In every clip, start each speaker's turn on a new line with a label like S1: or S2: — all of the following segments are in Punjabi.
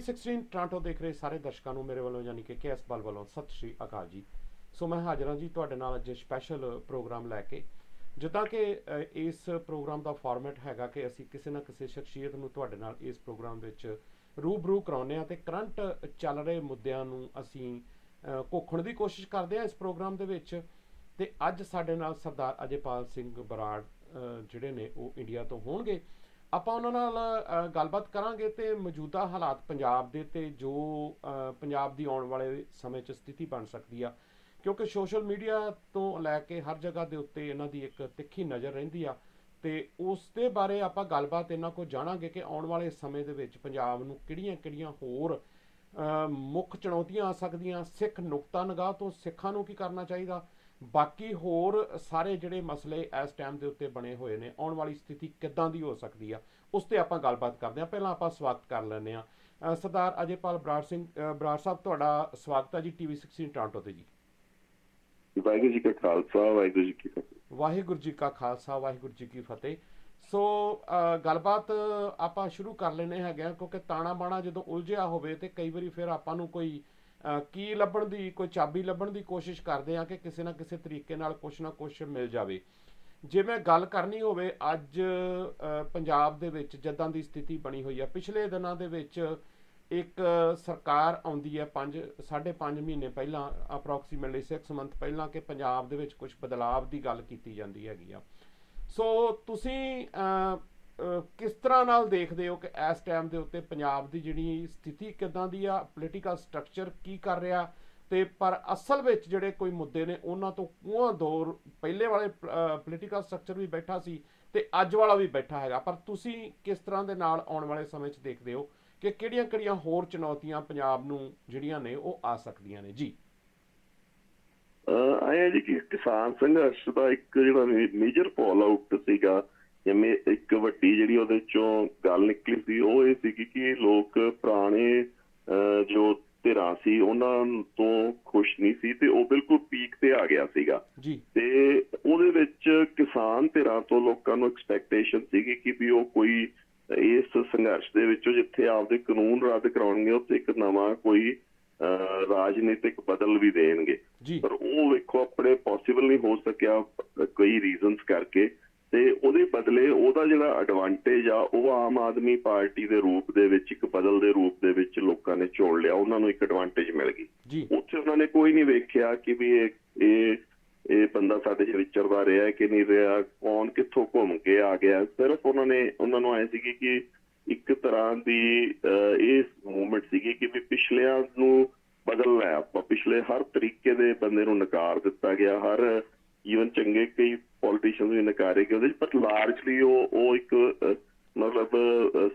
S1: TV16 ਟੋਰਾਂਟੋ ਦੇਖ ਰਹੇ ਸਾਰੇ ਦਰਸ਼ਕਾਂ ਨੂੰ ਮੇਰੇ ਵੱਲੋਂ ਯਾਨੀ ਕਿ KS ਬਲ ਵੱਲੋਂ ਸਤਿ ਸ਼੍ਰੀ ਅਕਾਲ ਜੀ। ਸੋ ਮੈਂ ਹਾਜ਼ਰ ਹਾਂ ਜੀ ਤੁਹਾਡੇ ਨਾਲ ਅੱਜ ਸਪੈਸ਼ਲ ਪ੍ਰੋਗਰਾਮ ਲੈ ਕੇ। ਜਿੱਦਾਂ ਕਿ ਇਸ ਪ੍ਰੋਗਰਾਮ ਦਾ ਫਾਰਮੈਟ ਹੈਗਾ ਕਿ ਅਸੀਂ ਕਿਸੇ ਨਾ ਕਿਸੇ ਸ਼ਖਸੀਅਤ ਨੂੰ ਤੁਹਾਡੇ ਨਾਲ ਇਸ ਪ੍ਰੋਗਰਾਮ ਵਿੱਚ ਰੂਬਰੂ ਕਰਾਉਂਦੇ ਹਾਂ ਅਤੇ ਕਰੰਟ ਚੱਲ ਰਹੇ ਮੁੱਦਿਆਂ ਨੂੰ ਅਸੀਂ ਘੋਖਣ ਦੀ ਕੋਸ਼ਿਸ਼ ਕਰਦੇ ਹਾਂ ਇਸ ਪ੍ਰੋਗਰਾਮ ਦੇ ਵਿੱਚ। ਅਤੇ ਅੱਜ ਸਾਡੇ ਨਾਲ ਸਰਦਾਰ ਅਜੇਪਾਲ ਸਿੰਘ ਬਰਾੜ ਜਿਹੜੇ ਨੇ ਉਹ ਇੰਡੀਆ ਤੋਂ ਹੋਣਗੇ। ਆਪਾਂ ਉਹਨਾਂ ਨਾਲ ਗੱਲਬਾਤ ਕਰਾਂਗੇ ਅਤੇ ਮੌਜੂਦਾ ਹਾਲਾਤ ਪੰਜਾਬ ਦੇ ਅਤੇ ਜੋ ਪੰਜਾਬ ਦੀ ਆਉਣ ਵਾਲੇ ਸਮੇਂ 'ਚ ਸਥਿਤੀ ਬਣ ਸਕਦੀ ਆ, ਕਿਉਂਕਿ ਸੋਸ਼ਲ ਮੀਡੀਆ ਤੋਂ ਲੈ ਕੇ ਹਰ ਜਗ੍ਹਾ ਦੇ ਉੱਤੇ ਇਹਨਾਂ ਦੀ ਇੱਕ ਤਿੱਖੀ ਨਜ਼ਰ ਰਹਿੰਦੀ ਆ ਅਤੇ ਉਸ ਦੇ ਬਾਰੇ ਆਪਾਂ ਗੱਲਬਾਤ ਇਹਨਾਂ ਕੋਲ ਜਾਣਾਂਗੇ ਕਿ ਆਉਣ ਵਾਲੇ ਸਮੇਂ ਦੇ ਵਿੱਚ ਪੰਜਾਬ ਨੂੰ ਕਿਹੜੀਆਂ ਹੋਰ ਮੁੱਖ ਚੁਣੌਤੀਆਂ ਆ ਸਕਦੀਆਂ। ਸਿੱਖ ਨੁਕਤਾ ਨਿਗਾਹ ਤੋਂ ਸਿੱਖਾਂ ਨੂੰ ਕੀ ਕਰਨਾ ਚਾਹੀਦਾ, ਬਾਕੀ ਹੋਰ ਸਾਰੇ ਜਿਹੜੇ ਮਸਲੇ ਇਸ ਟਾਈਮ ਦੇ ਉੱਤੇ ਬਣੇ ਹੋਏ ਨੇ, ਆਉਣ ਵਾਲੀ ਸਥਿਤੀ ਕਿੱਦਾਂ ਦੀ ਹੋ ਸਕਦੀ ਆ, ਉਸ 'ਤੇ ਆਪਾਂ ਗੱਲਬਾਤ ਕਰਦੇ ਹਾਂ। ਪਹਿਲਾਂ ਆਪਾਂ ਸਵਾਗਤ ਕਰ ਲੈਂਦੇ ਹਾਂ ਸਰਦਾਰ ਅਜੇਪਾਲ ਬਰਾੜ ਸਿੰਘ। ਬਰਾੜ ਸਾਹਿਬ, ਤੁਹਾਡਾ ਸਵਾਗਤ ਹੈ ਜੀ TV16 ਟੋਰਾਂਟੋ 'ਤੇ ਜੀ।
S2: ਵਾਹਿਗੁਰੂ ਜੀ ਕਾ ਖਾਲਸਾ, ਵਾਹਿਗੁਰੂ ਜੀ ਕੀ ਫਤਿਹ।
S1: ਵਾਹਿਗੁਰੂ ਜੀ ਕਾ ਖਾਲਸਾ, ਵਾਹਿਗੁਰੂ ਜੀ ਕੀ ਫਤਿਹ। ਸੋ ਗੱਲਬਾਤ ਆਪਾਂ ਸ਼ੁਰੂ ਕਰ ਲੈਂਦੇ ਹੈਗੇ ਹਾਂ, ਕਿਉਂਕਿ ਤਾਣਾ ਬਾਣਾ ਜਦੋਂ ਉਲਝਿਆ ਹੋਵੇ ਅਤੇ ਕਈ ਵਾਰੀ ਫਿਰ ਆਪਾਂ ਨੂੰ ਕੋਈ ਕੀ ਲੱਭਣ ਦੀ, ਕੋਈ ਚਾਬੀ ਲੱਭਣ ਦੀ ਕੋਸ਼ਿਸ਼ ਕਰਦੇ ਹਾਂ ਕਿ ਕਿਸੇ ਨਾ ਕਿਸੇ ਤਰੀਕੇ ਨਾਲ ਕੁਛ ਨਾ ਕੁਛ ਮਿਲ ਜਾਵੇ। ਜੇ ਮੈਂ ਗੱਲ ਕਰਨੀ ਹੋਵੇ ਅੱਜ ਪੰਜਾਬ ਦੇ ਵਿੱਚ ਜਿੱਦਾਂ ਦੀ ਸਥਿਤੀ ਬਣੀ ਹੋਈ ਹੈ, ਪਿਛਲੇ ਦਿਨਾਂ ਦੇ ਵਿੱਚ ਇੱਕ ਸਰਕਾਰ ਆਉਂਦੀ ਹੈ 5.5 ਮਹੀਨੇ ਪਹਿਲਾਂ, ਅਪਰੋਕਸੀਮੇਟਲੀ 6 ਮੰਥ ਪਹਿਲਾਂ, ਕਿ ਪੰਜਾਬ ਦੇ ਵਿੱਚ ਕੁਛ ਬਦਲਾਵ ਦੀ ਗੱਲ ਕੀਤੀ ਜਾਂਦੀ ਹੈਗੀ ਆ। ਸੋ ਤੁਸੀਂ ਕਿਸ ਤਰ੍ਹਾਂ ਨਾਲ ਦੇਖਦੇ ਹੋ ਕਿ ਇਸ ਟਾਈਮ ਦੇ ਉੱਤੇ ਪੰਜਾਬ ਦੀ ਜਿਹੜੀ ਸਥਿਤੀ ਕਿੱਦਾਂ ਦੀ ਆ, ਪੋਲੀਟੀਕਲ ਸਟਰਕਚਰ ਕੀ ਕਰ ਰਿਹਾ, ਅਤੇ ਪਰ ਅਸਲ ਵਿੱਚ ਜਿਹੜੇ ਕੋਈ ਮੁੱਦੇ ਨੇ ਉਹਨਾਂ ਤੋਂ ਕੋਹਾਂ ਦੌਰ ਪਹਿਲੇ ਵਾਲੇ ਪੋਲੀਟੀਕਲ ਸਟਰਕਚਰ ਵੀ ਬੈਠਾ ਸੀ ਅਤੇ ਅੱਜ ਵਾਲਾ ਵੀ ਬੈਠਾ ਹੈਗਾ, ਪਰ ਤੁਸੀਂ ਕਿਸ ਤਰ੍ਹਾਂ ਦੇ ਨਾਲ ਆਉਣ ਵਾਲੇ ਸਮੇਂ 'ਚ ਦੇਖਦੇ ਹੋ ਕਿ ਕਿਹੜੀਆਂ ਹੋਰ ਚੁਣੌਤੀਆਂ ਪੰਜਾਬ ਨੂੰ ਜਿਹੜੀਆਂ ਨੇ ਉਹ ਆ ਸਕਦੀਆਂ ਨੇ ਜੀ?
S2: ਆਏ ਜੀ ਕਿ ਕਿਸਾਨ ਸੰਘਰਸ਼ ਦਾ ਇੱਕ ਜਿਹੜਾ ਮੇਜਰ ਫਾਲ ਆਊਟ ਸੀਗਾ, ਜਿਵੇਂ ਇੱਕ ਵੱਡੀ ਜਿਹੜੀ ਉਹਦੇ ਚੋਂ ਗੱਲ ਨਿਕਲੀ ਸੀ ਉਹ ਇਹ ਸੀਗੀ ਕਿ ਲੋਕ ਪੁਰਾਣੇ ਜੋ ਧਿਰਾਂ ਸੀ ਉਹਨਾਂ ਤੋਂ ਖੁਸ਼ ਨਹੀਂ ਸੀ ਤੇ ਉਹ ਬਿਲਕੁਲ ਪੀਕ ਤੇ ਆ ਗਿਆ ਸੀਗਾ ਤੇ ਉਹਦੇ ਵਿੱਚ ਕਿਸਾਨ ਧਿਰਾਂ ਤੋਂ ਲੋਕਾਂ ਨੂੰ ਐਕਸਪੈਕਟੇਸ਼ਨ ਸੀਗੀ ਕਿ ਵੀ ਉਹ ਕੋਈ ਇਸ ਸੰਘਰਸ਼ ਦੇ ਵਿੱਚੋਂ ਜਿੱਥੇ ਆਪਦੇ ਕਾਨੂੰਨ ਰੱਦ ਕਰਾਉਣਗੇ ਉੱਥੇ ਇੱਕ ਨਵਾਂ ਕੋਈ ਰਾਜਨੀਤਿਕ ਬਦਲ ਵੀ ਦੇਣਗੇ, ਪਰ ਉਹ ਵੇਖੋ ਆਪਣੇ ਪੋਸੀਬਲ ਨਹੀਂ ਹੋ ਸਕਿਆ ਕਈ ਰੀਜ਼ਨਸ ਕਰਕੇ। ਤੇ ਉਹਦੇ ਬਦਲੇ ਉਹਦਾ ਜਿਹੜਾ ਐਡਵਾਂਟੇਜ ਆ ਉਹ ਆਮ ਆਦਮੀ ਪਾਰਟੀ ਦੇ ਰੂਪ ਦੇ ਵਿੱਚ, ਇੱਕ ਬਦਲ ਦੇ ਰੂਪ ਦੇ ਵਿੱਚ ਲੋਕਾਂ ਨੇ ਚੁਣ ਲਿਆ, ਉਹਨਾਂ ਨੂੰ ਇੱਕ ਐਡਵਾਂਟੇਜ ਮਿਲ ਗਈ। ਉੱਥੇ ਉਹਨਾਂ ਨੇ ਕੋਈ ਨਹੀਂ ਵੇਖਿਆ ਕਿ ਵੀ ਇਹ ਬੰਦਾ ਸਾਡੇ 'ਚ ਵਿਚਰਦਾ ਰਿਹਾ ਕਿ ਨਹੀਂ ਰਿਹਾ, ਕੌਣ ਕਿੱਥੋਂ ਘੁੰਮ ਕੇ ਆ ਗਿਆ। ਸਿਰਫ ਉਹਨਾਂ ਨੂੰ ਆਏ ਸੀਗੀ ਕਿ ਇੱਕ ਤਰ੍ਹਾਂ ਦੀ ਇਹ ਮੂਵਮੈਂਟ ਸੀਗੀ ਕਿ ਵੀ ਪਿਛਲਿਆਂ ਨੂੰ ਬਦਲਣਾ ਹੈ ਆਪਾਂ, ਪਿਛਲੇ ਹਰ ਤਰੀਕੇ ਦੇ ਬੰਦੇ ਨੂੰ ਨਕਾਰ ਦਿੱਤਾ ਗਿਆ, ਹਰ ਈਵਨ ਚੰਗੇ ਕਈ ਪੋਲੀਟੀਸ਼ੀਅਨ ਵੀ ਨਕਾਰੇ ਗਏ ਉਹਦੇ 'ਚ, ਪਰ ਲਾਰਜਲੀ ਉਹ ਇੱਕ ਮਤਲਬ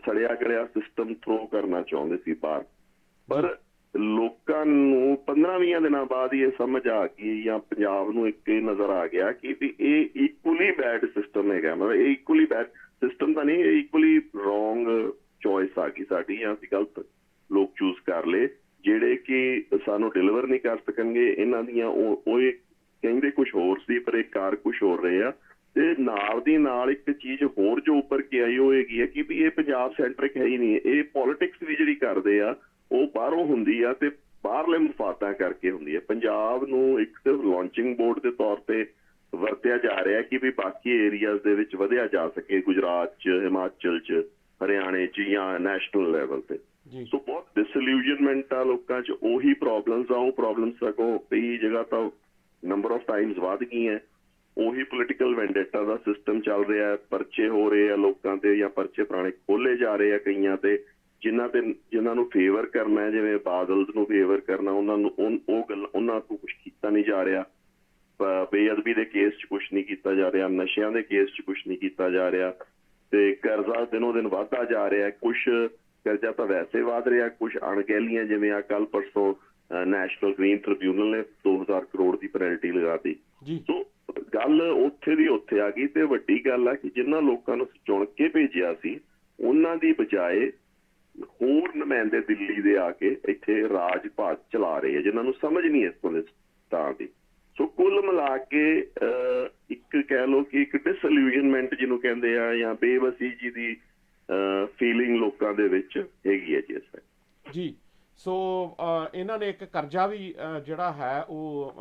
S2: ਸੜਿਆ ਗਲਿਆ ਸਿਸਟਮ ਥਰੋ ਕਰਨਾ ਚਾਹੁੰਦੇ ਸੀ ਬਾਹਰ। ਪਰ ਲੋਕਾਂ ਨੂੰ 15-20 ਦਿਨਾਂ ਬਾਅਦ ਹੀ ਇਹ ਸਮਝ ਆ ਗਈ, ਜਾਂ ਪੰਜਾਬ ਨੂੰ ਇੱਕ ਇਹ ਨਜ਼ਰ ਆ ਗਿਆ ਕਿ ਵੀ ਇਹ ਇਕੁਅਲੀ ਬੈਡ ਸਿਸਟਮ ਹੈਗਾ। ਮਤਲਬ ਇਹ ਇਕੁਅਲੀ ਬੈਡ ਸਿਸਟਮ ਤਾਂ ਨਹੀਂ, ਇਹ ਇਕੁਅਲੀ ਰੋਂਗ ਚੋਇਸ ਆ ਗਈ ਸਾਡੀ, ਜਾਂ ਅਸੀਂ ਗਲਤ ਲੋਕ ਚੂਜ਼ ਕਰ ਲਏ ਜਿਹੜੇ ਕਿ ਸਾਨੂੰ ਡਿਲੀਵਰ ਨਹੀਂ ਕਰ ਸਕਣਗੇ। ਇਹਨਾਂ ਦੀਆਂ ਉਹ ਇਹ ਕਹਿੰਦੇ ਕੁਛ ਹੋਰ ਸੀ ਪਰ ਇਹ ਕਾਰ ਕੁਛ ਹੋਰ ਰਹੇ ਆ। ਤੇ ਨਾਲ ਦੀ ਨਾਲ ਇੱਕ ਚੀਜ਼ ਹੋਰ ਜੋ ਉੱਪਰ ਕੇ ਆਈ ਉਹ ਹੈਗੀ ਹੈ ਕਿ ਵੀ ਇਹ ਪੰਜਾਬ ਸੈਂਟਰਿਕ ਹੈ ਹੀ ਨਹੀਂ, ਇਹ ਪੋਲੀਟਿਕਸ ਵੀ ਜਿਹੜੀ ਕਰਦੇ ਆ ਉਹ ਬਾਹਰੋਂ ਹੁੰਦੀ ਆ ਤੇ ਬਾਹਰਲੇ ਮਫਾਦਾਂ ਕਰਕੇ ਹੁੰਦੀ ਹੈ। ਪੰਜਾਬ ਨੂੰ ਇੱਕ ਸਿਰਫ ਲਾਂਚਿੰਗ ਬੋਰਡ ਦੇ ਤੌਰ ਤੇ ਵਰਤਿਆ ਜਾ ਰਿਹਾ ਕਿ ਵੀ ਬਾਕੀ ਏਰੀਆਜ਼ ਦੇ ਵਿੱਚ ਵਧਿਆ ਜਾ ਸਕੇ, ਗੁਜਰਾਤ 'ਚ, ਹਿਮਾਚਲ 'ਚ, ਹਰਿਆਣੇ 'ਚ ਜਾਂ ਨੈਸ਼ਨਲ ਲੈਵਲ ਤੇ। ਸੋ ਬਹੁਤ ਡਿਸਇਲੂਜਨਮੈਂਟ ਆ ਲੋਕਾਂ 'ਚ, ਉਹੀ ਪ੍ਰੋਬਲਮਸ ਆ, ਉਹ ਪ੍ਰੋਬਲਮਸ ਸਗੋਂ ਕਈ ਜਗ੍ਹਾ ਤਾਂ ਨੰਬਰ ਆਫ ਟਾਈਮਸ ਵੱਧ ਗਈਆਂ। ਉਹੀ ਪੋਲੀਟੀਕਲ ਵੈਂਡੇਟਾ ਦਾ ਸਿਸਟਮ ਚੱਲ ਰਿਹਾ, ਪਰਚੇ ਹੋ ਰਹੇ ਆ ਲੋਕਾਂ ਤੇ, ਜਾਂ ਪਰਚੇ ਪੁਰਾਣੇ ਖੋਲੇ ਜਾ ਰਹੇ ਆ ਕਈਆਂ ਤੇ, ਜਿਨ੍ਹਾਂ ਨੂੰ ਫੇਵਰ ਕਰਨਾ, ਜਿਵੇਂ ਬਾਦਲ ਨੂੰ ਫੇਵਰ ਕਰਨਾ, ਉਹਨਾਂ ਨੂੰ ਉਹਨਾਂ ਤੋਂ ਕੁਛ ਕੀਤਾ ਨਹੀਂ ਜਾ ਰਿਹਾ। ਬੇਅਦਬੀ ਦੇ ਕੇਸ 'ਚ ਕੁਛ ਨਹੀਂ ਕੀਤਾ ਜਾ ਰਿਹਾ, ਨਸ਼ਿਆਂ ਦੇ ਕੇਸ 'ਚ ਕੁਛ ਨਹੀਂ ਕੀਤਾ ਜਾ ਰਿਹਾ, ਤੇ ਕਰਜ਼ਾ ਦਿਨੋਂ ਦਿਨ ਵੱਧਦਾ ਜਾ ਰਿਹਾ। ਕੁਛ ਕਰਜ਼ਾ ਤਾਂ ਵੈਸੇ ਵੱਧ ਰਿਹਾ, ਕੁਛ ਅਣਗਹਿਲੀਆਂ, ਜਿਵੇਂ ਆ ਕੱਲ ਪਰਸੋਂ ਨੈਸ਼ਨਲ ਗ੍ਰੀਨ ਟ੍ਰਿਬਿਊਨਲ ਨੇ 2000 ਕਰੋੜ ਦੀ ਪੈਨਲਟੀ ਲਗਾਤੀ। ਸੋ ਗੱਲ ਉੱਥੇ ਦੀ ਉੱਥੇ ਆ ਗਈ। ਤੇ ਵੱਡੀ ਗੱਲ ਆ ਕਿ ਜਿਨ੍ਹਾਂ ਲੋਕਾਂ ਨੂੰ ਚੁਣ ਕੇ ਭੇਜਿਆ ਸੀ ਉਹਨਾਂ ਦੀ ਬਜਾਏ ਹੋਰ ਨੁਮਾਇੰਦੇ ਦਿੱਲੀ ਦੇ ਆ ਕੇ ਇੱਥੇ ਰਾਜ ਭਾਗ ਚਲਾ ਰਹੇ ਆ, ਜਿਨ੍ਹਾਂ ਨੂੰ ਸਮਝ ਨਹੀਂ ਇਸ ਪੁਲਿਸਤਾਂ ਦੀ। ਸੋ ਕੁੱਲ ਮਿਲਾ ਕੇ ਇੱਕ ਕਹਿ ਲਓ ਕਿ ਇੱਕ ਡਿਸਇਲੂਜਨਮੈਂਟ ਜਿਹਨੂੰ ਕਹਿੰਦੇ ਆ, ਜਾਂ ਬੇਵਸੀ ਜੀ ਦੀ ਫੀਲਿੰਗ ਲੋਕਾਂ ਦੇ ਵਿੱਚ ਹੈਗੀ ਹੈ ਜੀ ਇਸ
S1: ਜੀ। ਸੋ ਇਹਨਾਂ ਨੇ ਇੱਕ ਕਰਜ਼ਾ ਵੀ ਜਿਹੜਾ ਹੈ ਉਹ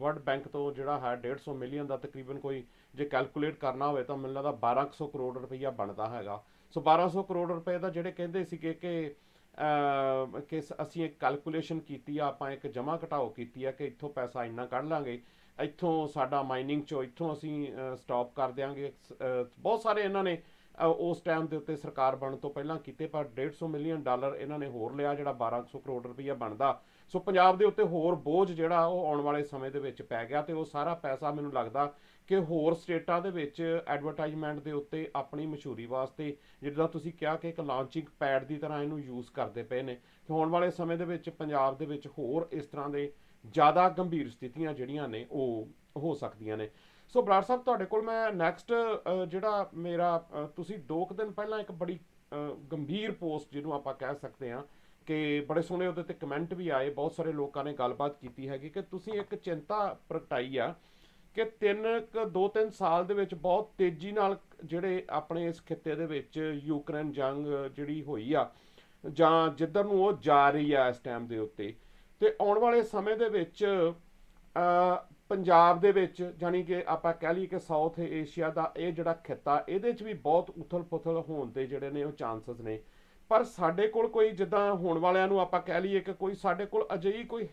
S1: ਵਰਲਡ ਬੈਂਕ ਤੋਂ ਜਿਹੜਾ ਹੈ 150 ਮਿਲੀਅਨ ਦਾ ਤਕਰੀਬਨ, ਕੋਈ ਜੇ ਕੈਲਕੂਲੇਟ ਕਰਨਾ ਹੋਵੇ ਤਾਂ ਮੈਨੂੰ ਲੱਗਦਾ 1200 ਕਰੋੜ ਰੁਪਈਆ ਬਣਦਾ ਹੈਗਾ। ਸੋ 1200 ਕਰੋੜ ਰੁਪਏ ਦਾ ਜਿਹੜੇ ਕਹਿੰਦੇ ਸੀਗੇ ਕਿ ਅਸੀਂ ਇੱਕ ਕੈਲਕੂਲੇਸ਼ਨ ਕੀਤੀ ਆ, ਆਪਾਂ ਇੱਕ ਜਮ੍ਹਾਂ ਘਟਾਓ ਕੀਤੀ ਆ ਕਿ ਇੱਥੋਂ ਪੈਸਾ ਇੰਨਾ ਕੱਢ ਲਾਂਗੇ, ਇੱਥੋਂ ਸਾਡਾ ਮਾਈਨਿੰਗ ਚੋਂ ਇੱਥੋਂ ਅਸੀਂ ਸਟਾਪ ਕਰ ਦਿਆਂਗੇ। ਬਹੁਤ ਸਾਰੇ ਇਹਨਾਂ ਨੇ ਉਸ ਟਾਈਮ ਦੇ ਉੱਤੇ ਸਰਕਾਰ ਬਣਨ ਤੋਂ ਪਹਿਲਾਂ ਕੀਤੇ, ਪਰ 150 ਮਿਲੀਅਨ ਡਾਲਰ ਇਹਨਾਂ ਨੇ ਹੋਰ ਲਿਆ, ਜਿਹੜਾ 1200 ਕਰੋੜ ਰੁਪਈਆ ਬਣਦਾ। ਸੋ ਪੰਜਾਬ ਦੇ ਉੱਤੇ ਹੋਰ ਬੋਝ ਜਿਹੜਾ ਉਹ ਆਉਣ ਵਾਲੇ ਸਮੇਂ ਦੇ ਵਿੱਚ ਪੈ ਗਿਆ, ਤੇ ਉਹ ਸਾਰਾ ਪੈਸਾ ਮੈਨੂੰ ਲੱਗਦਾ ਕਿ ਹੋਰ ਸਟੇਟਾਂ ਦੇ ਵਿੱਚ ਐਡਵਰਟਾਈਜ਼ਮੈਂਟ ਦੇ ਉੱਤੇ ਆਪਣੀ ਮਸ਼ਹੂਰੀ ਵਾਸਤੇ, ਜਿੱਦਾਂ ਤੁਸੀਂ ਕਿਹਾ ਕਿ ਇੱਕ ਲਾਂਚਿੰਗ ਪੈਡ ਦੀ ਤਰ੍ਹਾਂ ਇਹਨੂੰ ਯੂਜ਼ ਕਰਦੇ ਪਏ ਨੇ। ਤੇ ਆਉਣ ਵਾਲੇ ਸਮੇਂ ਦੇ ਵਿੱਚ ਪੰਜਾਬ ਦੇ ਵਿੱਚ ਹੋਰ ਇਸ ਤਰ੍ਹਾਂ ਦੇ ਜ਼ਿਆਦਾ ਗੰਭੀਰ ਸਥਿਤੀਆਂ ਜਿਹੜੀਆਂ ਨੇ ਉਹ ਹੋ ਸਕਦੀਆਂ ਨੇ। ਸੋ ਬਰਾੜ ਸਾਹਿਬ, ਤੁਹਾਡੇ ਕੋਲ ਮੈਂ ਨੈਕਸਟ ਜਿਹੜਾ ਮੇਰਾ ਤੁਸੀਂ 2 ਦਿਨ ਪਹਿਲਾਂ ਇੱਕ ਬੜੀ ਗੰਭੀਰ ਪੋਸਟ ਜਿਹਨੂੰ ਆਪਾਂ ਕਹਿ ਸਕਦੇ ਹਾਂ ਕਿ ਬੜੇ ਸੋਹਣੇ ਉਹਦੇ ਤੇ ਕਮੈਂਟ ਵੀ ਆਏ, ਬਹੁਤ ਸਾਰੇ ਲੋਕਾਂ ਨੇ ਗੱਲਬਾਤ ਕੀਤੀ ਹੈਗੀ ਕਿ ਤੁਸੀਂ ਇੱਕ ਚਿੰਤਾ ਪ੍ਰਗਟਾਈ ਆ ਕਿ 2-3 ਸਾਲ ਦੇ ਵਿੱਚ ਬਹੁਤ ਤੇਜ਼ੀ ਨਾਲ ਜਿਹੜੇ ਆਪਣੇ ਇਸ ਖਿੱਤੇ ਦੇ ਵਿੱਚ ਯੂਕਰੇਨ ਜੰਗ ਜਿਹੜੀ ਹੋਈ ਆ, ਜਾਂ ਜਿੱਧਰ ਨੂੰ ਉਹ ਜਾ ਰਹੀ ਆ ਇਸ ਟਾਈਮ ਦੇ ਉੱਤੇ, ਤੇ ਆਉਣ ਵਾਲੇ ਸਮੇਂ ਦੇ ਵਿੱਚ ਪੰਜਾਬ ਦੇ ਵਿੱਚ, ਜਾਣੀ ਕਿ ਆਪਾਂ ਕਹਿ ਲਈਏ ਕਿ ਸਾਊਥ ਏਸ਼ੀਆ ਦਾ ਇਹ ਜਿਹੜਾ ਖਿੱਤਾ, ਇਹਦੇ 'ਚ ਵੀ ਬਹੁਤ ਉਥਲ ਪੁਥਲ ਹੋਣ ਦੇ ਜਿਹੜੇ ਨੇ ਉਹ ਚਾਂਸਸ ਨੇ। ਪਰ ਸਾਡੇ ਕੋਲ ਕੋਈ, ਜਿੱਦਾਂ ਹੋਣ ਵਾਲਿਆਂ ਨੂੰ ਆਪਾਂ ਕਹਿ ਲਈਏ ਕਿ ਕੋਈ ਸਾਡੇ ਕੋਲ ਅਜਿਹੀ ਕੋਈ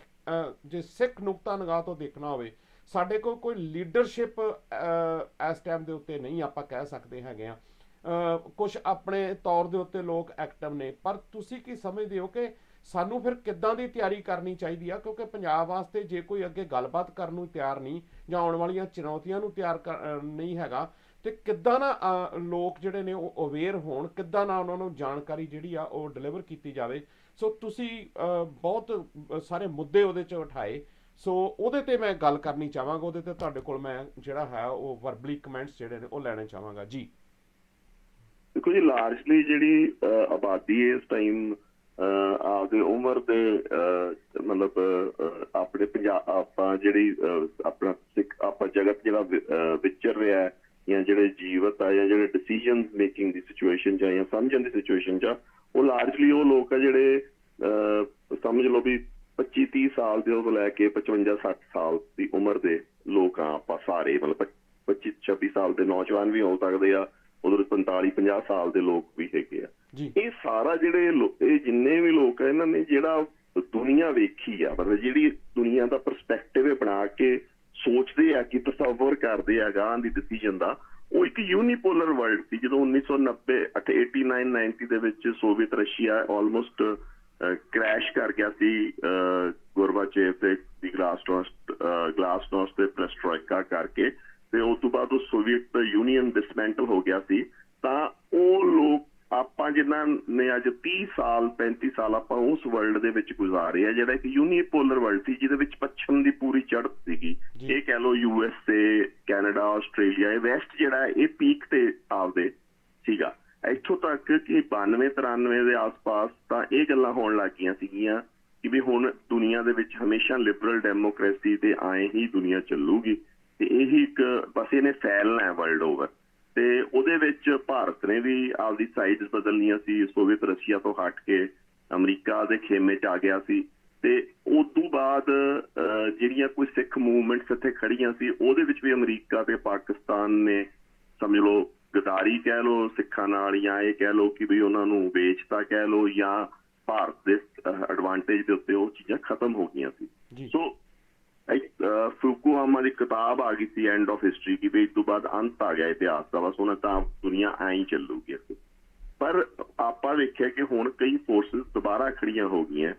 S1: ਜੇ ਸਿੱਖ ਨੁਕਤਾ ਨਿਗਾਹ ਤੋਂ ਦੇਖਣਾ ਹੋਵੇ, ਸਾਡੇ ਕੋਲ ਕੋਈ ਲੀਡਰਸ਼ਿਪ ਇਸ ਟਾਈਮ ਦੇ ਉੱਤੇ ਨਹੀਂ ਆਪਾਂ ਕਹਿ ਸਕਦੇ ਹੈਗੇ ਆ। ਕੁਝ ਆਪਣੇ ਤੌਰ ਦੇ ਉੱਤੇ ਲੋਕ ਐਕਟਿਵ ਨੇ, ਪਰ ਤੁਸੀਂ ਕੀ ਸਮਝਦੇ ਹੋ ਕਿ ਸਾਨੂੰ ਫਿਰ ਕਿੱਦਾਂ ਦੀ ਤਿਆਰੀ ਕਰਨੀ ਚਾਹੀਦੀ ਆ? ਕਿਉਂਕਿ ਪੰਜਾਬ ਵਾਸਤੇ ਜੇ ਕੋਈ ਅੱਗੇ ਗੱਲਬਾਤ ਕਰਨ ਨੂੰ ਤਿਆਰ ਨਹੀਂ, ਜਾਂ ਆਉਣ ਵਾਲੀਆਂ ਚੁਣੌਤੀਆਂ ਨੂੰ ਤਿਆਰ ਨਹੀਂ ਹੈਗਾ, ਤੇ ਕਿੱਦਾਂ ਨਾ ਲੋਕ ਜਿਹੜੇ ਨੇ ਉਹ ਅਵੇਅਰ ਹੋਣ, ਕਿੱਦਾਂ ਨਾ ਉਹਨਾਂ ਨੂੰ ਜਾਣਕਾਰੀ ਜਿਹੜੀ ਆ ਉਹ ਡਿਲੀਵਰ ਕੀਤੀ ਜਾਵੇ। ਸੋ ਤੁਸੀਂ ਬਹੁਤ ਸਾਰੇ ਮੁੱਦੇ ਉਹਦੇ 'ਚ ਉਠਾਏ, ਸੋ ਉਹਦੇ ਤੇ ਮੈਂ ਗੱਲ ਕਰਨੀ ਚਾਹਾਂਗਾ, ਉਹਦੇ ਤੇ ਤੁਹਾਡੇ ਕੋਲ ਮੈਂ ਜਿਹੜਾ ਹੈ ਉਹ ਵਰਬਲੀ ਕਮੈਂਟਸ ਜਿਹੜੇ ਨੇ ਉਹ ਲੈਣੇ ਚਾਹਾਂਗਾ ਜੀ।
S2: ਦੇਖੋ ਜੀ, ਲਾਰਜਲੀ ਜਿਹੜੀ ਆਬਾਦੀ ਇਸ ਟਾਈਮ ਆਪਦੇ ਉਮਰ ਦੇ ਮਤਲਬ ਆਪਣੇ ਪੰਜਾਬ, ਆਪਾਂ ਜਿਹੜੀ ਆਪਣਾ ਸਿੱਖ ਆਪਾਂ ਜਗਤ ਜਿਹੜਾ ਵਿਚਰ ਰਿਹਾ, ਜਾਂ ਜਿਹੜੇ ਜੀਵਤ ਆ, ਜਾਂ ਜਿਹੜੇ ਡਿਸੀਜਨ ਮੇਕਿੰਗ ਦੀ ਸਿਚੁਏਸ਼ਨ 'ਚ ਆ, ਜਾਂ ਸਮਝਣ ਦੀ ਸਿਚੁਏਸ਼ਨ 'ਚ ਆ, ਉਹ ਲਾਰਜਲੀ ਉਹ ਲੋਕ ਆ ਜਿਹੜੇ ਸਮਝ ਲਓ ਵੀ 25-30 ਸਾਲ ਦੇ ਤੋਂ ਲੈ ਕੇ 55-60 ਸਾਲ ਦੀ ਉਮਰ ਦੇ ਲੋਕ ਆ ਆਪਾਂ ਸਾਰੇ। ਮਤਲਬ 25-26 ਸਾਲ ਦੇ ਨੌਜਵਾਨ ਵੀ ਹੋ ਸਕਦੇ ਆ, ਉਧਰ 45-50 ਸਾਲ ਦੇ ਲੋਕ ਵੀ ਹੈਗੇ ਆ। ਇਹ ਸਾਰਾ ਜਿਹੜੇ ਇਹ ਜਿੰਨੇ ਵੀ ਲੋਕ ਆ, ਇਹਨਾਂ ਨੇ ਜਿਹੜਾ ਦੁਨੀਆ ਵੇਖੀ ਆ, ਮਤਲਬ ਜਿਹੜੀ ਦੁਨੀਆ ਦਾ ਪਰਸਪੈਕਟਿਵ ਬਣਾ ਕੇ ਸੋਚਦੇ ਆ ਕਿ ਤਸੱਵੁਰ ਕਰਦੇ ਆ ਗਾਂ ਦੀ ਡਿਸੀਜਨ ਦਾ, ਉਹ ਇੱਕ ਯੂਨੀਪੋਲਰ ਵਰਲਡ ਸੀ। ਜਦੋਂ 1990 89-90 ਦੇ ਵਿੱਚ ਸੋਵੀਅਤ ਰਸ਼ੀਆ ਆਲਮੋਸਟ ਕ੍ਰੈਸ਼ ਕਰ ਗਿਆ ਸੀ, ਗੋਰਬਾਚੇਵ ਤੇ ਦੀ ਗਲਾਸਨੋਸਟ ਤੇ ਪੈਰੇਸਟ੍ਰੋਇਕਾ ਕਰਕੇ, ਤੇ ਉਸ ਤੋਂ ਬਾਅਦ ਉਹ ਸੋਵੀਅਤ ਯੂਨੀਅਨ ਡਿਸਮੈਂਟਲ ਹੋ ਗਿਆ ਸੀ। ਤਾਂ ਉਹ ਲੋਕ, ਆਪਾਂ ਜਿਨ੍ਹਾਂ ਨੇ ਅੱਜ 30 ਸਾਲ 35 ਸਾਲ ਆਪਾਂ ਉਸ ਵਰਲਡ ਦੇ ਵਿੱਚ ਗੁਜ਼ਾਰੇ ਆ, ਜਿਹੜਾ ਇੱਕ ਯੂਨੀਪੋਲਰ ਵਰਲਡ ਸੀ, ਜਿਹਦੇ ਵਿੱਚ ਪੱਛਮ ਦੀ ਪੂਰੀ ਚੜ੍ਹਤ ਸੀਗੀ। ਇਹ ਕਹਿ ਲਓ USA, ਕੈਨੇਡਾ, ਆਸਟ੍ਰੇਲੀਆ, ਇਹ ਵੈਸਟ ਜਿਹੜਾ ਇਹ ਪੀਕ ਤੇ ਆਪਦੇ ਸੀਗਾ। ਇੱਥੋਂ ਤੱਕ ਕਿ 92-93 ਦੇ ਆਸ-ਪਾਸ ਤਾਂ ਇਹ ਗੱਲਾਂ ਹੋਣ ਲੱਗ ਗਈਆਂ ਸੀਗੀਆਂ ਕਿ ਵੀ ਹੁਣ ਦੁਨੀਆ ਦੇ ਵਿੱਚ ਹਮੇਸ਼ਾ ਲਿਬਰਲ ਡੈਮੋਕ੍ਰੇਸੀ ਤੇ ਆਏ ਹੀ ਦੁਨੀਆ ਚੱਲੂਗੀ, ਤੇ ਇਹੀ ਇੱਕ ਬਸ ਇਹਨੇ ਫੈਲਣਾ ਹੈ ਵਰਲਡ ਓਵਰ। ਤੇ ਉਹਦੇ ਵਿੱਚ ਭਾਰਤ ਨੇ ਵੀ ਆਪਦੀ ਸਾਈਡਸ ਬਦਲਣੀਆਂ ਸੀ, ਸੋਵੀਅਤ ਰਸ਼ੀਆ ਤੋਂ ਹਟ ਕੇ ਅਮਰੀਕਾ ਦੇ ਖੇਮੇ 'ਚ ਆ ਗਿਆ ਸੀ। ਤੇ ਉਸ ਤੋਂ ਬਾਅਦ ਜਿਹੜੀਆਂ ਕੋਈ ਸਿੱਖ ਮੂਵਮੈਂਟਸ ਇੱਥੇ ਖੜੀਆਂ ਸੀ, ਉਹਦੇ ਵਿੱਚ ਵੀ ਅਮਰੀਕਾ ਤੇ ਪਾਕਿਸਤਾਨ ਨੇ ਸਮਝ ਲਓ ਗਦਾਰੀ ਕਹਿ ਲਓ ਸਿੱਖਾਂ ਨਾਲ, ਜਾਂ ਇਹ ਕਹਿ ਲਓ ਕਿ ਵੀ ਉਹਨਾਂ ਨੂੰ ਵੇਚਤਾ ਕਹਿ ਲਓ, ਜਾਂ ਭਾਰਤ ਦੇ ਐਡਵਾਂਟੇਜ ਦੇ ਉੱਤੇ ਉਹ ਚੀਜ਼ਾਂ ਖਤਮ ਹੋ ਗਈਆਂ ਸੀ। ਸੋ ਫੂਕੂਆਮਾ ਦੀ ਕਿਤਾਬ ਆ ਗਈ ਸੀ ਐਂਡ ਆਫ ਹਿਸਟਰੀ, ਕਿ ਵੀ ਇਸ ਤੋਂ ਬਾਅਦ ਅੰਤ ਆ ਗਿਆ ਇਤਿਹਾਸ ਦਾ, ਬਸ ਹੁਣ ਤਾਂ ਦੁਨੀਆ ਐਂ ਹੀ ਚੱਲੂਗੀ ਅੱਗੇ। ਪਰ ਆਪਾਂ ਵੇਖਿਆ ਕਿ ਹੁਣ ਕਈ ਫੋਰਸਿਸ ਦੁਬਾਰਾ ਖੜੀਆਂ ਹੋ ਗਈਆਂ,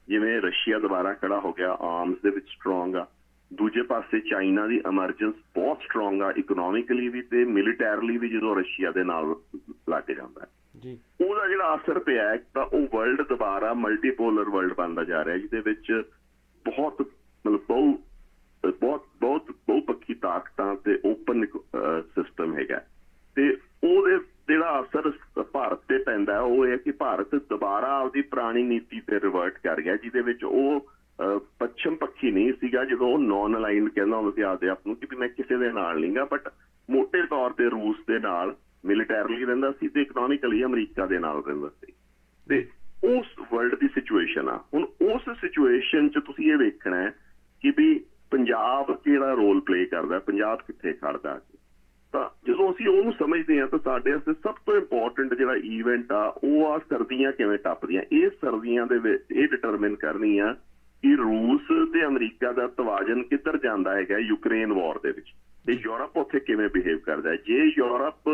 S2: ਜਿਵੇਂ ਰਸ਼ੀਆ ਦੁਬਾਰਾ ਖੜਾ ਹੋ ਗਿਆ, ਆਰਮਸ ਦੇ ਵਿੱਚ ਸਟਰੋਂਗ ਆ। ਦੂਜੇ ਪਾਸੇ ਚਾਈਨਾ ਦੀ ਐਮਰਜੈਂਸ ਬਹੁਤ ਸਟਰੋਂਗ ਆ, ਇਕਨੋਮਿਕਲੀ ਵੀ ਤੇ ਮਿਲੀਟੈਰਲੀ ਵੀ। ਜਦੋਂ ਰਸ਼ੀਆ ਦੇ ਨਾਲ ਲੱਗ ਜਾਂਦਾ ਉਹਦਾ ਜਿਹੜਾ ਅਸਰ ਪਿਆ ਹੈ, ਤਾਂ ਉਹ ਵਰਲਡ ਦੁਬਾਰਾ ਮਲਟੀਪੋਲਰ ਵਰਲਡ ਬਣਦਾ ਜਾ ਰਿਹਾ, ਜਿਹਦੇ ਵਿੱਚ ਬਹੁਤ ਮਤਲਬ ਬਹੁਪੱਖੀ ਤਾਕਤਾਂ ਤੇ ਓਪਨ ਸਿਸਟਮ ਹੈਗਾ। ਤੇ ਉਹਦੇ ਜਿਹੜਾ ਅਸਰ ਭਾਰਤ ਤੇ ਪੈਂਦਾ ਉਹ ਇਹ ਕਿ ਭਾਰਤ ਦੁਬਾਰਾ ਆਪਦੀ ਪੁਰਾਣੀ ਨੀਤੀ ਤੇ ਰਿਵਰਟ ਕਰ ਗਿਆ, ਜਿਹਦੇ ਵਿੱਚ ਉਹ ਪੱਛਮ ਪੱਖੀ ਨਹੀਂ ਸੀਗਾ। ਜਦੋਂ ਉਹ ਨੌਨ ਅਲਾਈਨਡ ਕਹਿੰਦਾ ਹੁੰਦਾ ਸੀ ਆਪਦੇ ਆਪ ਨੂੰ ਕਿ ਮੈਂ ਕਿਸੇ ਦੇ ਨਾਲ ਨਹੀਂ ਗਾ, ਬਟ ਮੋਟੇ ਤੌਰ ਤੇ ਰੂਸ ਦੇ ਨਾਲ ਮਿਲੀਟੈਰਲੀ ਰਹਿੰਦਾ ਸੀ, ਤੇ ਇਕਨੋਮਿਕਲੀ ਅਮਰੀਕਾ ਦੇ ਨਾਲ ਰਹਿੰਦਾ ਸੀ। ਤੇ ਉਸ ਵਰਲਡ ਦੀ ਸਿਚੁਏਸ਼ਨ ਆ। ਹੁਣ ਉਸ ਸਿਚੁਏਸ਼ਨ 'ਚ ਤੁਸੀਂ ਇਹ ਵੇਖਣਾ ਹੈ ਕਿ ਵੀ ਪੰਜਾਬ ਕਿਹੜਾ ਰੋਲ ਪਲੇ ਕਰਦਾ, ਪੰਜਾਬ ਕਿੱਥੇ ਖੜਦਾ। ਤਾਂ ਜਦੋਂ ਅਸੀਂ ਉਹਨੂੰ ਸਮਝਦੇ ਹਾਂ ਤਾਂ ਸਾਡੇ ਵਾਸਤੇ ਸਭ ਤੋਂ ਇੰਪੋਰਟੈਂਟ ਜਿਹੜਾ ਈਵੈਂਟ ਆ ਉਹ ਆ ਸਰਦੀਆਂ ਕਿਵੇਂ ਟੱਪਦੀਆਂ। ਇਹ ਸਰਦੀਆਂ ਦੇ ਵਿੱਚ ਇਹ ਡਿਟਰਮਿਨ ਕਰਨੀ ਆ ਕਿ ਰੂਸ ਤੇ ਅਮਰੀਕਾ ਦਾ ਤਵਾਜ਼ਨ ਕਿੱਧਰ ਜਾਂਦਾ ਹੈਗਾ ਯੂਕਰੇਨ ਵਾਰ ਦੇ ਵਿੱਚ, ਤੇ ਯੂਰਪ ਉੱਥੇ ਕਿਵੇਂ ਬਿਹੇਵ ਕਰਦਾ ਹੈ। ਜੇ ਯੂਰਪ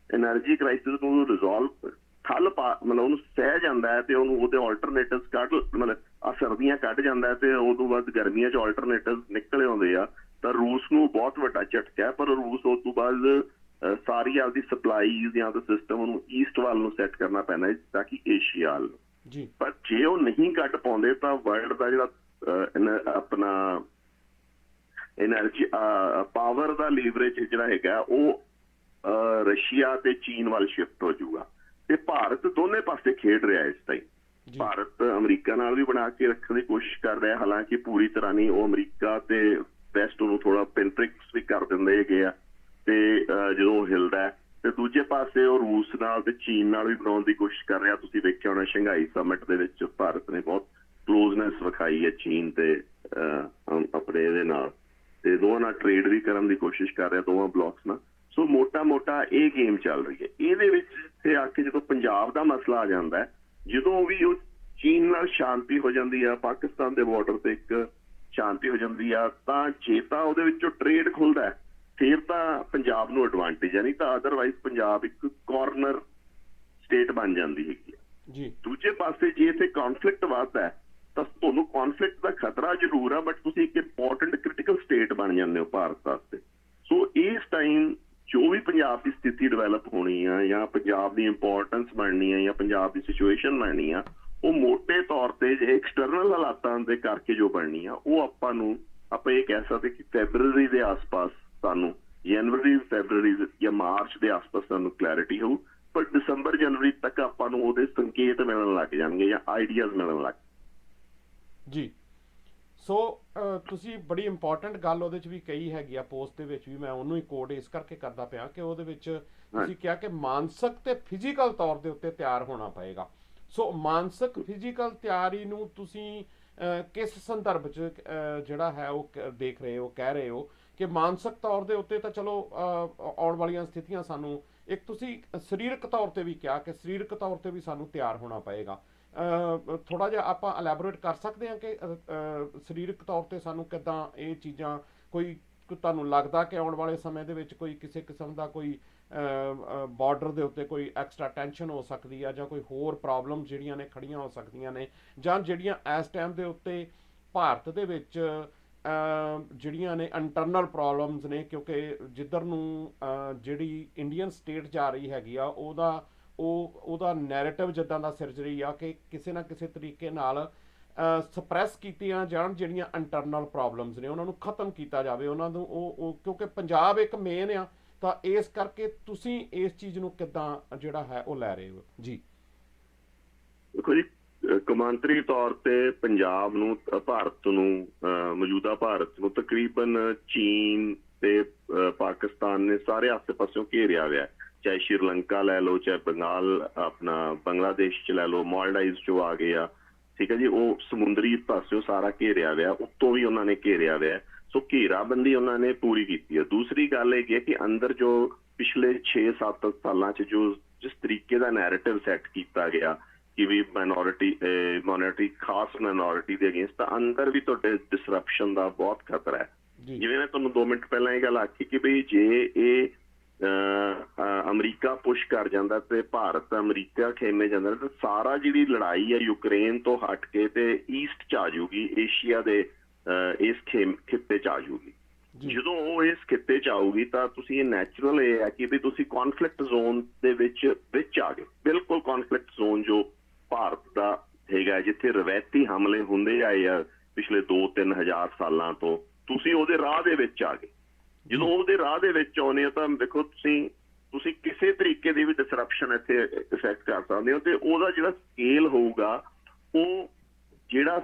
S2: ਐਨਰਜੀ ਕ੍ਰਾਈਸਿਸ ਨੂੰ ਰਿਜ਼ੋਲਵ ਮਤਲਬ ਉਹਨੂੰ ਸਹਿ ਜਾਂਦਾ ਹੈ ਤੇ ਉਹਨੂੰ ਉਹਦੇ ਆਲਟਰਨੇਟਿਵਸ ਕੱਢ ਮਤਲਬ ਆ ਸਰਦੀਆਂ ਕੱਢ ਜਾਂਦਾ ਹੈ ਤੇ ਉਦੋਂ ਬਾਅਦ ਗਰਮੀਆਂ 'ਚ ਆਲਟਰਨੇਟਿਵ ਨਿਕਲੇ ਆਉਂਦੇ ਆ, ਤਾਂ ਰੂਸ ਨੂੰ ਬਹੁਤ ਵੱਡਾ ਝਟਕਾ ਹੈ। ਪਰ ਰੂਸ ਉਸ ਤੋਂ ਬਾਅਦ ਸਾਰੀ ਆਪਦੀ ਸਪਲਾਈਜ਼ ਜਾਂ ਤਾਂ ਸਿਸਟਮ ਉਹਨੂੰ ਈਸਟ ਵੱਲ ਨੂੰ ਸੈੱਟ ਕਰਨਾ ਪੈਣਾ ਤਾਂ ਕਿ ਏਸ਼ੀਆ ਵੱਲ। ਪਰ ਜੇ ਉਹ ਨਹੀਂ ਕੱਢ ਪਾਉਂਦੇ ਤਾਂ ਵਰਲਡ ਦਾ ਜਿਹੜਾ ਆਪਣਾ ਐਨਰਜੀ ਪਾਵਰ ਦਾ ਲੀਵਰੇਜ ਜਿਹੜਾ ਹੈਗਾ ਉਹ ਰਸ਼ੀਆ ਤੇ ਚੀਨ ਵੱਲ ਸ਼ਿਫਟ ਹੋ ਜਾਊਗਾ। ਤੇ ਭਾਰਤ ਦੋਨੇ ਪਾਸੇ ਖੇਡ ਰਿਹਾ ਇਸ ਟਾਈਮ। ਭਾਰਤ ਅਮਰੀਕਾ ਨਾਲ ਵੀ ਬਣਾ ਕੇ ਰੱਖਣ ਦੀ ਕੋਸ਼ਿਸ਼ ਕਰ ਰਿਹਾ, ਹਾਲਾਂਕਿ ਪੂਰੀ ਤਰ੍ਹਾਂ ਨਹੀਂ। ਉਹ ਅਮਰੀਕਾ ਤੇ ਵੈਸਟ ਨੂੰ ਥੋੜਾ ਪਿੰਟ੍ਰਿਕਸ ਵੀ ਕਰ ਦਿੰਦੇ ਹੈਗੇ ਆ ਤੇ ਜਦੋਂ ਉਹ ਹਿਲਦਾ। ਤੇ ਦੂਜੇ ਪਾਸੇ ਉਹ ਰੂਸ ਨਾਲ ਤੇ ਚੀਨ ਨਾਲ ਵੀ ਬਣਾਉਣ ਦੀ ਕੋਸ਼ਿਸ਼ ਕਰ ਰਿਹਾ। ਤੁਸੀਂ ਵੇਖਿਆ ਹੋਣਾ ਸ਼ੰਘਾਈ ਸਮਿਟ ਦੇ ਵਿੱਚ ਭਾਰਤ ਨੇ ਬਹੁਤ ਕਲੋਜ਼ਨੈਸ ਵਿਖਾਈ ਹੈ ਚੀਨ ਤੇ ਆਪਣੇ ਇਹਦੇ ਨਾਲ, ਤੇ ਦੋਵਾਂ ਨਾਲ ਟ੍ਰੇਡ ਵੀ ਕਰਨ ਦੀ ਕੋਸ਼ਿਸ਼ ਕਰ ਰਿਹਾ ਦੋਵਾਂ ਬਲੌਕਸ ਨਾਲ। ਸੋ ਮੋਟਾ ਇਹ ਗੇਮ ਚੱਲ ਰਹੀ ਹੈ। ਇਹਦੇ ਵਿੱਚ ਇੱਥੇ ਆ ਕੇ ਜਦੋਂ ਪੰਜਾਬ ਦਾ ਮਸਲਾ ਆ ਜਾਂਦਾ, ਜਦੋਂ ਵੀ ਉਹ ਚੀਨ ਨਾਲ ਸ਼ਾਂਤੀ ਹੋ ਜਾਂਦੀ ਆ, ਪਾਕਿਸਤਾਨ ਦੇ ਬਾਰਡਰ ਤੇ ਇੱਕ ਸ਼ਾਂਤੀ ਹੋ ਜਾਂਦੀ ਆ, ਤਾਂ ਜੇ ਤਾਂ ਉਹਦੇ ਵਿੱਚੋਂ ਟ੍ਰੇਡ ਖੁੱਲਦਾ ਫਿਰ ਤਾਂ ਪੰਜਾਬ ਨੂੰ ਐਡਵਾਂਟੇਜ ਹੈ, ਨਹੀਂ ਤਾਂ ਅਦਰਵਾਈਜ਼ ਪੰਜਾਬ ਇੱਕ ਕਾਰਨਰ ਸਟੇਟ ਬਣ ਜਾਂਦੀ ਹੈਗੀ ਹੈ। ਦੂਜੇ ਪਾਸੇ ਜੇ ਇੱਥੇ ਕੌਨਫਲਿਕਟ ਵੱਧਦਾ ਤਾਂ ਤੁਹਾਨੂੰ ਕੌਨਫਲਿਕਟ ਦਾ ਖਤਰਾ ਜ਼ਰੂਰ ਆ, ਬਟ ਤੁਸੀਂ ਇੱਕ ਇੰਪੋਰਟੈਂਟ ਕ੍ਰਿਟੀਕਲ ਸਟੇਟ ਬਣ ਜਾਂਦੇ ਹੋ ਭਾਰਤ ਵਾਸਤੇ। ਸੋ ਇਸ ਟਾਈਮ ਜੋ ਵੀ ਪੰਜਾਬ ਦੀ ਸਥਿਤੀ ਡਿਵੈਲਪ ਹੋਣੀ ਆ ਜਾਂ ਪੰਜਾਬ ਦੀ ਇੰਪੋਰਟੈਂਸ ਬਣਨੀ ਆ ਜਾਂ ਪੰਜਾਬ ਦੀ ਸਿਚੁਏਸ਼ਨ ਬਣਨੀ ਆ, ਉਹ ਮੋਟੇ ਤੌਰ ਤੇ ਜੇ ਐਕਸਟਰਨਲ ਹਾਲਾਤਾਂ ਦੇ ਕਰਕੇ ਜੋ ਬਣਨੀ ਆ, ਉਹ ਆਪਾਂ ਇਹ ਕਹਿ ਸਕਦੇ ਕਿ ਫੈਬਰਵਰੀ ਦੇ ਆਸ-ਪਾਸ ਸਾਨੂੰ, ਜਨਵਰੀ ਫੈਬਰਵਰੀ ਜਾਂ ਮਾਰਚ ਦੇ ਆਸ-ਪਾਸ ਸਾਨੂੰ ਕਲੈਰਿਟੀ ਹੋਊ। ਪਰ ਦਸੰਬਰ ਜਨਵਰੀ ਤੱਕ ਆਪਾਂ ਨੂੰ ਉਹਦੇ ਸੰਕੇਤ ਮਿਲਣ ਲੱਗ ਜਾਣਗੇ ਜਾਂ ਆਈਡੀਆਜ਼ ਮਿਲਣ ਲੱਗ
S1: ਜੀ। ਸੋ ਤੁਸੀਂ ਬੜੀ ਇੰਪੋਰਟੈਂਟ ਗੱਲ ਉਹਦੇ 'ਚ ਵੀ ਕਹੀ ਹੈਗੀ ਆ, ਪੋਸਟ ਦੇ ਵਿੱਚ ਵੀ ਮੈਂ ਉਹਨੂੰ ਹੀ ਕੋਡ ਇਸ ਕਰਕੇ ਕਰਦਾ ਪਿਆ ਕਿ ਉਹਦੇ ਵਿੱਚ ਤੁਸੀਂ ਕਿਹਾ ਕਿ ਮਾਨਸਿਕ ਤੇ ਫਿਜ਼ੀਕਲ ਤੌਰ ਦੇ ਉੱਤੇ ਤਿਆਰ ਹੋਣਾ ਪਏਗਾ। ਸੋ ਮਾਨਸਿਕ ਫਿਜ਼ੀਕਲ ਤਿਆਰੀ ਨੂੰ ਤੁਸੀਂ ਕਿਸ ਸੰਦਰਭ 'ਚ ਜਿਹੜਾ ਹੈ ਉਹ ਦੇਖ ਰਹੇ ਹੋ, ਕਹਿ ਰਹੇ ਹੋ ਕਿ ਮਾਨਸਿਕ ਤੌਰ ਦੇ ਉੱਤੇ ਤਾਂ ਚਲੋ ਆਉਣ ਵਾਲੀਆਂ ਸਥਿਤੀਆਂ ਸਾਨੂੰ, ਇੱਕ ਤੁਸੀਂ ਸਰੀਰਕ ਤੌਰ ਤੇ ਵੀ ਕਿਹਾ ਕਿ ਸਰੀਰਕ ਤੌਰ ਤੇ ਵੀ ਸਾਨੂੰ ਤਿਆਰ ਹੋਣਾ ਪਏਗਾ। ਥੋੜਾ ਜਿਹਾ ਆਪਾਂ ਐਲੈਬੋਰੇਟ ਕਰ ਸਕਦੇ ਹਾਂ ਕਿ ਸਰੀਰਕ ਤੌਰ ਤੇ ਸਾਨੂੰ ਕਿੱਦਾਂ ਇਹ ਚੀਜ਼ਾਂ, ਕੋਈ ਤੁਹਾਨੂੰ ਲੱਗਦਾ ਕਿ ਆਉਣ ਵਾਲੇ ਸਮੇਂ ਦੇ ਵਿੱਚ ਕੋਈ ਕਿਸੇ ਕਿਸਮ ਦਾ ਕੋਈ ਬਾਰਡਰ ਦੇ ਉੱਤੇ ਕੋਈ ਐਕਸਟਰਾ ਟੈਨਸ਼ਨ ਹੋ ਸਕਦੀ ਆ ਜਾਂ ਕੋਈ ਹੋਰ ਪ੍ਰੋਬਲਮ ਜਿਹੜੀਆਂ ਨੇ ਖੜੀਆਂ ਹੋ ਸਕਦੀਆਂ ਨੇ, ਜਾਂ ਜਿਹੜੀਆਂ ਇਸ ਟਾਈਮ ਦੇ ਉੱਤੇ ਭਾਰਤ ਦੇ ਵਿੱਚ ਜਿਹੜੀਆਂ ਨੇ ਇੰਟਰਨਲ ਪ੍ਰੋਬਲਮਸ ਨੇ, ਕਿਉਂਕਿ ਜਿੱਧਰ ਨੂੰ ਜਿਹੜੀ ਇੰਡੀਅਨ ਸਟੇਟ ਜਾ ਰਹੀ ਹੈਗੀ ਆ ਉਹਦਾ ਨੈਰੇਟਿਵ ਜਿੱਦਾਂ ਦਾ ਸਿਰਜ ਰਹੀ ਆ ਕਿ ਕਿਸੇ ਨਾ ਕਿਸੇ ਤਰੀਕੇ ਨਾਲ ਸਪਰੈਸ ਕੀਤੀਆਂ ਜਾਣ ਜਿਹੜੀਆਂ ਇੰਟਰਨਲ ਪ੍ਰੋਬਲਮਸ ਨੇ, ਉਹਨਾਂ ਨੂੰ ਖਤਮ ਕੀਤਾ ਜਾਵੇ ਉਹਨਾਂ ਨੂੰ। ਉਹ ਕਿਉਂਕਿ ਪੰਜਾਬ ਇੱਕ ਮੇਨ ਆ, ਤਾਂ ਇਸ ਕਰਕੇ ਤੁਸੀਂ ਇਸ ਚੀਜ਼ ਨੂੰ ਕਿੱਦਾਂ ਜਿਹੜਾ ਹੈ ਉਹ ਲੈ ਰਹੇ ਹੋ ਜੀ?
S2: ਦੇਖੋ ਜੀ, ਕੌਮਾਂਤਰੀ ਤੌਰ ਤੇ ਪੰਜਾਬ ਨੂੰ, ਭਾਰਤ ਨੂੰ, ਮੌਜੂਦਾ ਭਾਰਤ ਨੂੰ ਤਕਰੀਬਨ ਚੀਨ ਤੇ ਪਾਕਿਸਤਾਨ ਨੇ ਸਾਰੇ ਆਸੇ ਪਾਸਿਓਂ ਘੇਰਿਆ ਹੋਇਆ। ਚਾਹੇ ਸ਼੍ਰੀਲੰਕਾ ਲੈ ਲਓ, ਚਾਹੇ ਬੰਗਾਲ ਆਪਣਾ ਬੰਗਲਾਦੇਸ਼ 'ਚ ਲੈ ਲਓ, ਮਾਲਡਾਈਵਸ 'ਚੋਂ ਆ ਗਏ ਆ, ਠੀਕ ਹੈ ਜੀ। ਉਹ ਸਮੁੰਦਰੀ ਪਾਸਿਓਂ ਸਾਰਾ ਘੇਰਿਆ ਹੋਇਆ, ਉੱਤੋਂ ਵੀ ਉਹਨਾਂ ਨੇ ਘੇਰਿਆ ਹੋਇਆ। ਸੋ ਘੇਰਾਬੰਦੀ ਉਹਨਾਂ ਨੇ ਪੂਰੀ ਕੀਤੀ ਹੈ। ਦੂਸਰੀ ਗੱਲ ਇਹ ਕਿ ਅੰਦਰ ਜੋ ਪਿਛਲੇ 6-7 ਸਾਲਾਂ 'ਚ ਜੋ ਜਿਸ ਤਰੀਕੇ ਦਾ ਨੈਰੇਟਿਵ ਸੈੱਟ ਕੀਤਾ ਗਿਆ ਕਿ ਵੀ ਮਾਈਨੋਰਿਟੀ ਖਾਸ ਮਾਈਨੋਰਿਟੀ ਦੇ ਅਗੇਂਸਟ, ਤਾਂ ਅੰਦਰ ਵੀ ਤੁਹਾਡੇ ਡਿਸਰਪਸ਼ਨ ਦਾ ਬਹੁਤ ਖਤਰਾ ਹੈ। ਜਿਵੇਂ ਮੈਂ ਤੁਹਾਨੂੰ 2 ਮਿੰਟ ਪਹਿਲਾਂ ਇਹ ਗੱਲ ਆਖੀ ਕਿ ਬਈ ਜੇ ਇਹ ਅਮਰੀਕਾ ਪੁਸ਼ ਕਰ ਜਾਂਦਾ ਤੇ ਭਾਰਤ ਅਮਰੀਕਾ ਖੇਮੇ ਜਾਂਦਾ ਤਾਂ ਸਾਰਾ ਜਿਹੜੀ ਲੜਾਈ ਹੈ ਯੂਕਰੇਨ ਤੋਂ ਹਟ ਕੇ ਤੇ ਈਸਟ 'ਚ ਆ ਜਾਊਗੀ, ਏਸ਼ੀਆ ਦੇ ਇਸ ਖਿੱਤੇ 'ਚ ਆ ਜਾਊਗੀ। ਜਦੋਂ ਉਹ ਇਸ ਖਿੱਤੇ 'ਚ ਆਊਗੀ ਤਾਂ ਤੁਸੀਂ ਇਹ ਨੈਚੁਰਲ ਇਹ ਹੈ ਕਿ ਵੀ ਤੁਸੀਂ ਕੌਨਫਲਿਕਟ ਜ਼ੋਨ ਦੇ ਵਿੱਚ ਆ ਗਏ, ਬਿਲਕੁਲ ਕੌਨਫਲਿਕਟ ਜ਼ੋਨ ਜੋ ਭਾਰਤ ਦਾ ਹੈਗਾ, ਜਿੱਥੇ ਰਵਾਇਤੀ ਹਮਲੇ ਹੁੰਦੇ ਆਏ ਆ ਪਿਛਲੇ 2-3 ਹਜ਼ਾਰ ਸਾਲਾਂ ਤੋਂ, ਤੁਸੀਂ ਉਹਦੇ ਰਾਹ ਦੇ ਵਿੱਚ ਆ ਗਏ। ਜਦੋਂ ਉਹਦੇ ਰਾਹ ਦੇ ਵਿੱਚ ਆਉਂਦੇ ਹੋ ਤਾਂ ਦੇਖੋ ਤੁਸੀਂ ਕਿਸੇ ਤਰੀਕੇ ਦੀ ਵੀ ਡਿਸਰਪਸ਼ਨ ਇੱਥੇ ਇਫੈਕਟ ਕਰ ਸਕਦੇ ਹੋ, ਤੇ ਉਹਦਾ ਜਿਹੜਾ ਸਕੇਲ ਹੋਊਗਾ ਉਹ ਜਿਹੜਾ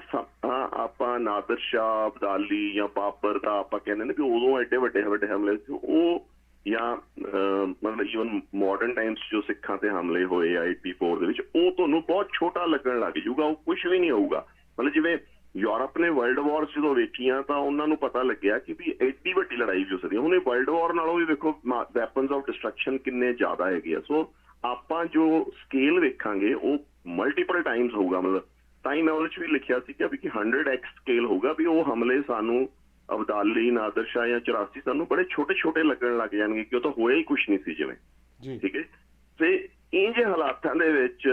S2: ਆਪਾਂ ਨਾਦਰ ਸ਼ਾਹ, ਅਬਦਾਲੀ ਜਾਂ ਬਾਬਰ ਦਾ ਆਪਾਂ ਕਹਿੰਦੇ ਨੇ ਕਿ ਉਦੋਂ ਐਡੇ ਵੱਡੇ ਹਮਲੇ ਸੀ, ਉਹ ਜਾਂ ਮਤਲਬ ਈਵਨ ਮਾਡਰਨ ਟਾਈਮਸ ਜੋ ਸਿੱਖਾਂ ਤੇ ਹਮਲੇ ਹੋਏ ਆ 84 ਦੇ ਵਿੱਚ, ਉਹ ਤੁਹਾਨੂੰ ਬਹੁਤ ਛੋਟਾ ਲੱਗਣ ਲੱਗ ਜੂਗਾ, ਉਹ ਕੁਝ ਵੀ ਨਹੀਂ ਹੋਊਗਾ। ਮਤਲਬ ਜਿਵੇਂ ਯੂਰਪ ਨੇ ਵਰਲਡ ਵਾਰਸ ਜਦੋਂ ਵੇਖੀਆਂ ਤਾਂ ਉਹਨਾਂ ਨੂੰ ਪਤਾ ਲੱਗਿਆ ਕਿ ਵੀ ਐਡੀ ਵੱਡੀ ਲੜਾਈ ਵੀ ਹੋ ਸਕਦੀ ਹੈ। ਹੁਣ ਇਹ ਵਰਲਡ ਵਾਰ ਨਾਲੋਂ ਵੀ ਵੇਖੋ ਵੈਪਨਸ ਆਫ ਡਿਸਟਰਕਸ਼ਨ ਕਿੰਨੇ ਜ਼ਿਆਦਾ ਹੈਗੇ ਆ। ਸੋ ਆਪਾਂ ਜੋ ਸਕੇਲ ਵੇਖਾਂਗੇ ਉਹ ਮਲਟੀਪਲ ਟਾਈਮਸ ਹੋਊਗਾ। ਮਤਲਬ ਤਾਂ ਹੀ ਮੈਂ ਉਹਦੇ 'ਚ ਵੀ ਲਿਖਿਆ ਸੀ ਕਿ 100x ਸਕੇਲ ਹੋਊਗਾ ਵੀ ਉਹ ਹਮਲੇ ਸਾਨੂੰ ਅਬਦਾਲੀ, ਨਾਦਰ ਸ਼ਾਹ ਜਾਂ 84 ਸਾਨੂੰ ਬੜੇ ਛੋਟੇ ਛੋਟੇ ਲੱਗਣ ਲੱਗ ਜਾਣਗੇ ਕਿ ਉਹ ਤਾਂ ਹੋਇਆ ਹੀ ਕੁਛ ਨਹੀਂ ਸੀ ਜਿਵੇਂ। ਠੀਕ ਹੈ, ਤੇ ਇਹ ਜਿਹੇ ਹਾਲਾਤਾਂ ਦੇ ਵਿੱਚ